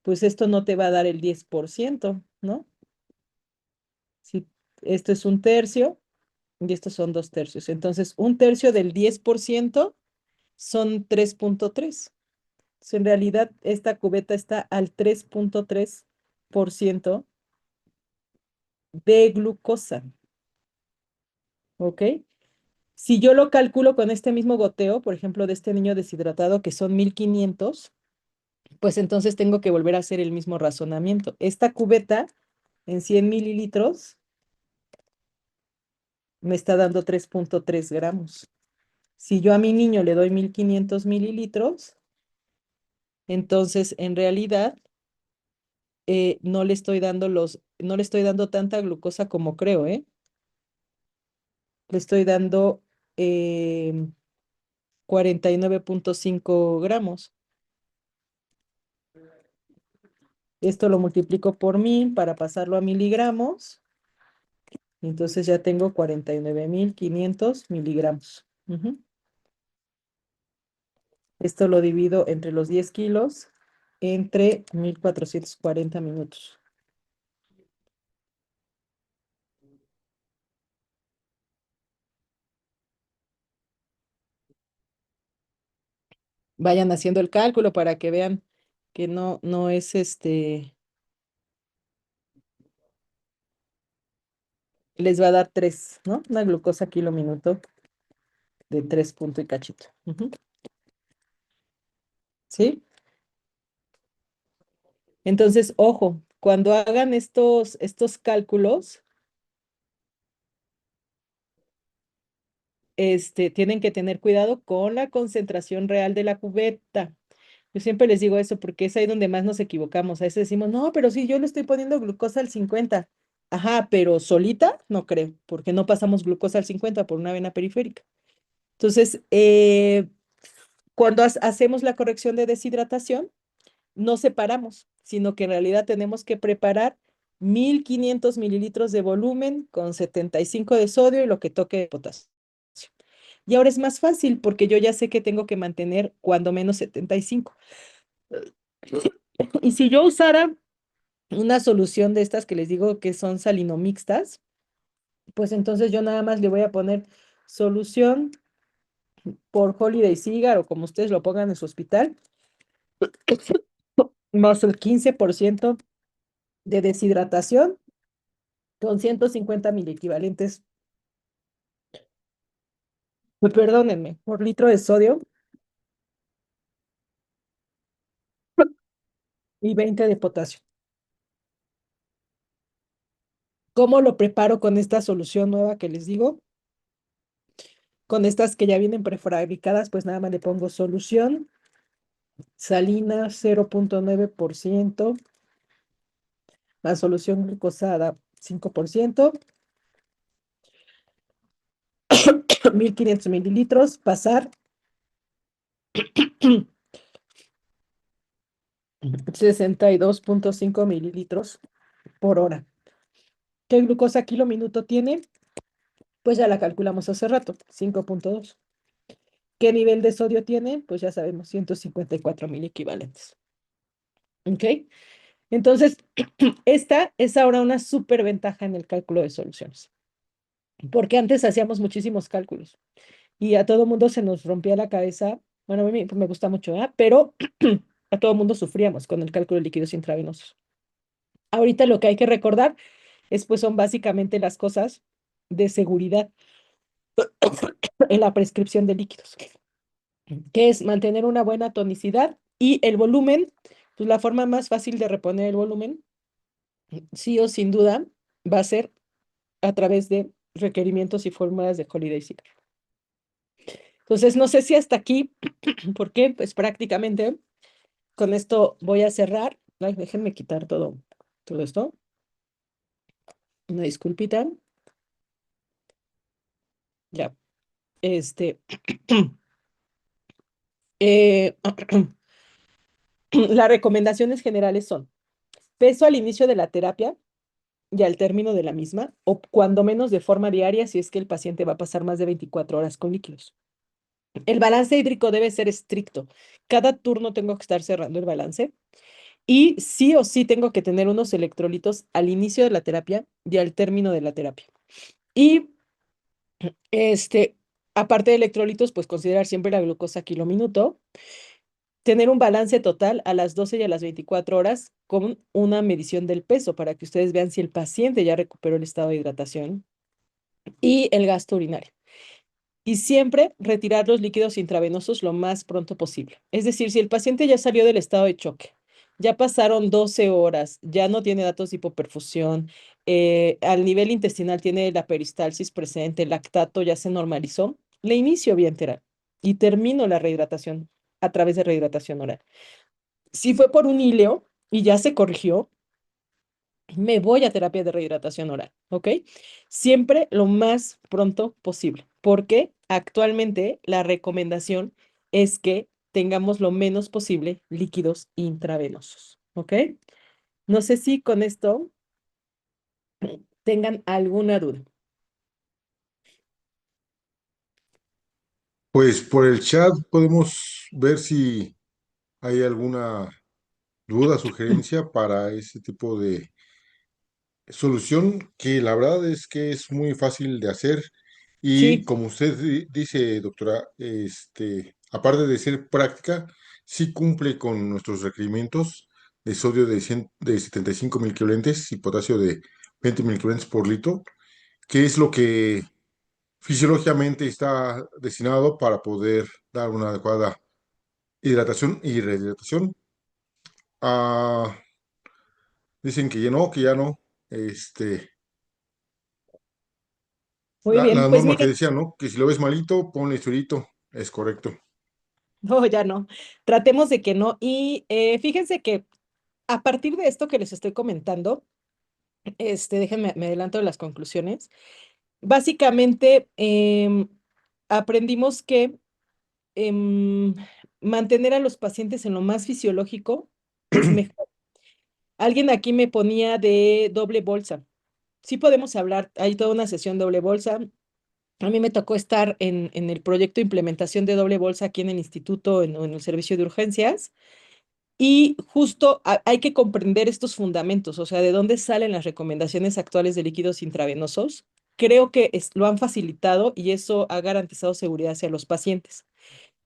pues esto no te va a dar el 10%, ¿no? Si esto es 1/3 y estos son 2/3. Entonces, 1/3 del 10% son 3,3. Entonces, en realidad, esta cubeta está al 3,3% de glucosa, ¿ok? Si yo lo calculo con este mismo goteo, por ejemplo, de este niño deshidratado, que son 1500, pues entonces tengo que volver a hacer el mismo razonamiento. Esta cubeta en 100 mililitros me está dando 3,3 gramos. Si yo a mi niño le doy 1500 mililitros, entonces en realidad no le estoy dando tanta glucosa como creo, ¿eh? Le estoy dando 49,5 gramos. Esto lo multiplico por 1000 para pasarlo a miligramos. Entonces ya tengo 49,500 miligramos. Ujú. Esto lo divido entre los 10 kilos entre 1440 minutos. Vayan haciendo el cálculo para que vean que no es les va a dar 3, ¿no? Una glucosa kilo minuto de 3 punto y cachito. Ujú. ¿Sí? Entonces, ojo, cuando hagan estos cálculos, tienen que tener cuidado con la concentración real de la cubeta. Yo siempre les digo eso porque es ahí donde más nos equivocamos. A veces decimos, no, pero sí, yo le estoy poniendo glucosa al 50. Ajá, pero solita no creo, porque no pasamos glucosa al 50 por una vena periférica. Entonces, cuando hacemos la corrección de deshidratación, no separamos, sino que en realidad tenemos que preparar 1500 mililitros de volumen con 75 de sodio y lo que toque de potasio. Y ahora es más fácil porque yo ya sé que tengo que mantener cuando menos 75. Y si yo usara una solución de estas que les digo que son salinomixtas, pues entonces yo nada más le voy a poner solución por Holiday Cigar o como ustedes lo pongan en su hospital, más el 15% de deshidratación con 150 miliequivalentes, perdónenme, por litro de sodio y 20 de potasio. ¿Cómo lo preparo con esta solución nueva que les digo? Con estas que ya vienen prefabricadas, pues nada más le pongo solución, salina 0.9%, la solución glucosada 5%, 1500 mililitros, pasar 62.5 mililitros por hora. ¿Qué glucosa kilo minuto tiene? Pues ya la calculamos hace rato, 5.2. ¿Qué nivel de sodio tiene? Pues ya sabemos, 154 mil equivalentes. ¿Ok? Entonces, esta es ahora una súper ventaja en el cálculo de soluciones, porque antes hacíamos muchísimos cálculos y a todo mundo se nos rompía la cabeza. Bueno, a mí me gusta mucho, ¿verdad? Pero a todo mundo sufríamos con el cálculo de líquidos intravenosos. Ahorita lo que hay que recordar es, pues, son básicamente las cosas de seguridad en la prescripción de líquidos, que es mantener una buena tonicidad y el volumen, pues la forma más fácil de reponer el volumen, sí o sin duda, va a ser a través de requerimientos y fórmulas de Holiday Secret. Entonces, no sé si hasta aquí, porque pues prácticamente con esto voy a cerrar. Ay, déjenme quitar todo esto. Una disculpita. Ya, este, eh, las recomendaciones generales son peso al inicio de la terapia y al término de la misma, o cuando menos de forma diaria si es que el paciente va a pasar más de 24 horas con líquidos. El balance hídrico debe ser estricto. Cada turno tengo que estar cerrando el balance y sí o sí tengo que tener unos electrolitos al inicio de la terapia y al término de la terapia. Y este, aparte de electrolitos, pues considerar siempre la glucosa kilo minuto, tener un balance total a las 12 y a las 24 horas con una medición del peso para que ustedes vean si el paciente ya recuperó el estado de hidratación y el gasto urinario. Y siempre retirar los líquidos intravenosos lo más pronto posible. Es decir, si el paciente ya salió del estado de choque, ya pasaron 12 horas, ya no tiene datos de hipoperfusión, al nivel intestinal tiene la peristalsis presente, el lactato ya se normalizó, le inicio vía enteral y termino la rehidratación a través de rehidratación oral. Si fue por un híleo y ya se corrigió, me voy a terapia de rehidratación oral, ¿ok? Siempre lo más pronto posible, porque actualmente la recomendación es que tengamos lo menos posible líquidos intravenosos, ¿ok? No sé si con esto tengan alguna duda. Pues por el chat podemos ver si hay alguna duda, sugerencia para ese tipo de solución que la verdad es que es muy fácil de hacer y Sí, como usted dice, doctora, aparte de ser práctica, sí cumple con nuestros requerimientos de sodio de 75 mil equivalentes y potasio de 20 mil equivalentes por litro. qué es lo que fisiológicamente está destinado para poder dar una adecuada hidratación y rehidratación. Ah, dicen que ya no, que ya no. Este, Muy bien, la pues norma que miren, decía, ¿no? Que si lo ves malito, ponle suerito. Es correcto. no, ya no. Tratemos de que no. Y fíjense que a partir de esto que les estoy comentando, déjenme, me adelanto de las conclusiones. Básicamente, aprendimos que em, mantener a los pacientes en lo más fisiológico es mejor. Alguien aquí me ponía de doble bolsa. Sí podemos hablar, hay toda una sesión doble bolsa. A mí me tocó estar en el proyecto de implementación de doble bolsa aquí en el instituto, en el servicio de urgencias. Y justo hay que comprender estos fundamentos, o sea, de dónde salen las recomendaciones actuales de líquidos intravenosos. Creo que lo han facilitado y eso ha garantizado seguridad hacia los pacientes.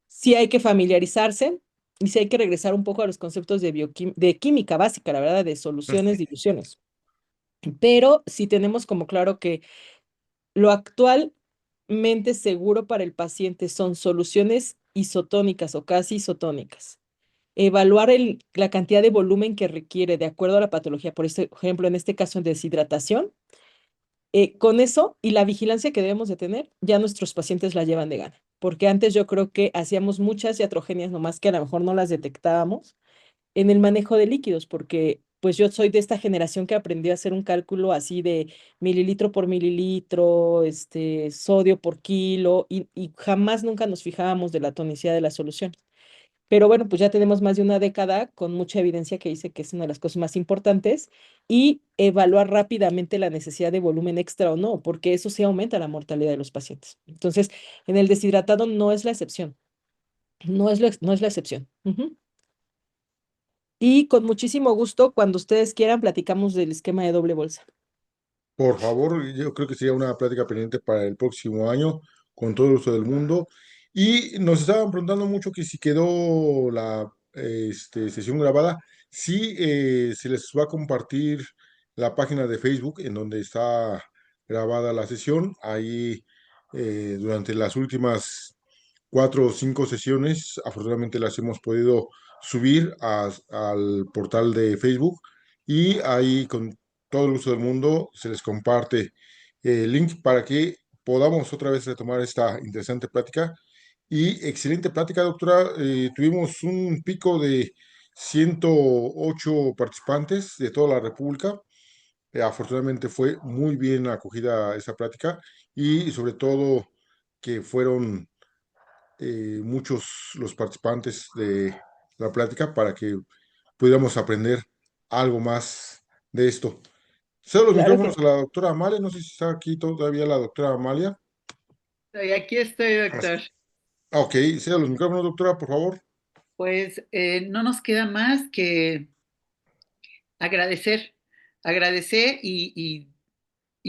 Sí hay que familiarizarse y sí hay que regresar un poco a los conceptos de química básica, la verdad, de soluciones, diluciones. Pero sí tenemos como claro que lo actualmente seguro para el paciente son soluciones isotónicas o casi isotónicas. Evaluar la cantidad de volumen que requiere de acuerdo a la patología, por ejemplo, en este caso en deshidratación, con eso y la vigilancia que debemos de tener, ya nuestros pacientes la llevan de gana, porque antes yo creo que hacíamos muchas iatrogenias, nomás que a lo mejor no las detectábamos en el manejo de líquidos, porque pues yo soy de esta generación que aprendió a hacer un cálculo así de mililitro por mililitro, sodio por kilo, y jamás nunca nos fijábamos de la tonicidad de la solución. Pero bueno, pues ya tenemos más de una década con mucha evidencia que dice que es una de las cosas más importantes y evaluar rápidamente la necesidad de volumen extra o no, porque eso sí aumenta la mortalidad de los pacientes. Entonces, en el deshidratado no es la excepción, no es la excepción. Ujú. Y con muchísimo gusto, cuando ustedes quieran, platicamos del esquema de doble bolsa. Por favor, yo creo que sería una plática pendiente para el próximo año, con todo el uso del mundo. Y nos estaban preguntando mucho que si quedó la sesión grabada, sí, se les va a compartir la página de Facebook en donde está grabada la sesión. Ahí, durante las últimas 4 o 5 sesiones, afortunadamente las hemos podido subir al portal de Facebook y ahí con todo el uso del mundo se les comparte el link para que podamos otra vez retomar esta interesante plática. Y excelente plática, doctora. Tuvimos un pico de 108 participantes de toda la República. Afortunadamente fue muy bien acogida esa plática y sobre todo que fueron muchos los participantes de la plática para que pudiéramos aprender algo más de esto. Cedo los Claro que micrófonos a la doctora Amalia, no sé si está aquí todavía la doctora Amalia. Aquí estoy, As- doctor. Ok, cedo los micrófonos, doctora, por favor. Pues no nos queda más que agradecer, agradecer y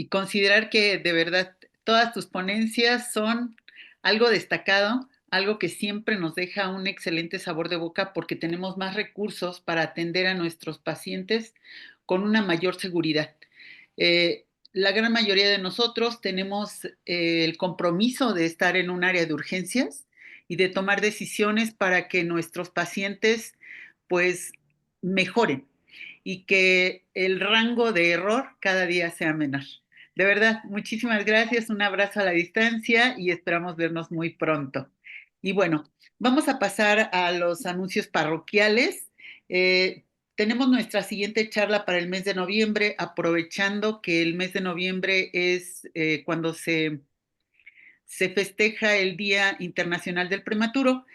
considerar que de verdad todas tus ponencias son algo destacado, algo que siempre nos deja un excelente sabor de boca porque tenemos más recursos para atender a nuestros pacientes con una mayor seguridad. La gran mayoría de nosotros tenemos el compromiso de estar en un área de urgencias y de tomar decisiones para que nuestros pacientes pues mejoren y que el rango de error cada día sea menor. De verdad, muchísimas gracias, un abrazo a la distancia y esperamos vernos muy pronto. Y bueno, vamos a pasar a los anuncios parroquiales. Tenemos nuestra siguiente charla para el mes de noviembre, aprovechando que el mes de noviembre es cuando se festeja el Día Internacional del Prematuro.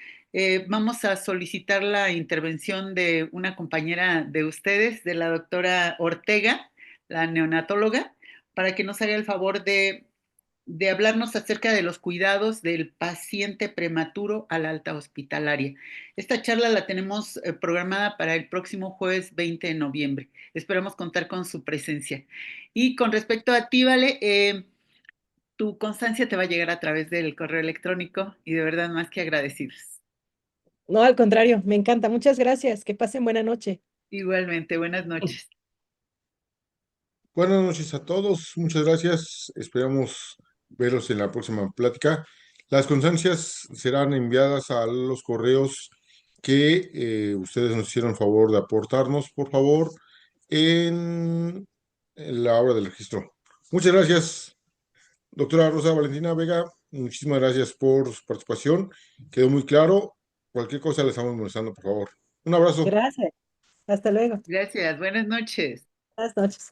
Vamos a solicitar la intervención de una compañera de ustedes, de la doctora Ortega, la neonatóloga, para que nos haga el favor de hablarnos acerca de los cuidados del paciente prematuro a la alta hospitalaria. Esta charla la tenemos programada para el próximo jueves 20 de noviembre. Esperamos contar con su presencia. Y con respecto a ti, Vale, tu constancia te va a llegar a través del correo electrónico y de verdad más que agradecidos. no, al contrario, me encanta. Muchas gracias. Que pasen buena noche. Igualmente, buenas noches. Buenas noches a todos, muchas gracias. Esperamos verlos en la próxima plática. Las constancias serán enviadas a los correos que ustedes nos hicieron favor de aportarnos, por favor, en la hora del registro. Muchas gracias, doctora Rosa Valentina Vega. Muchísimas gracias por su participación. Quedó muy claro. Cualquier cosa le estamos molestando, por favor. Un abrazo. Gracias. Hasta luego. Gracias, buenas noches. Buenas noches.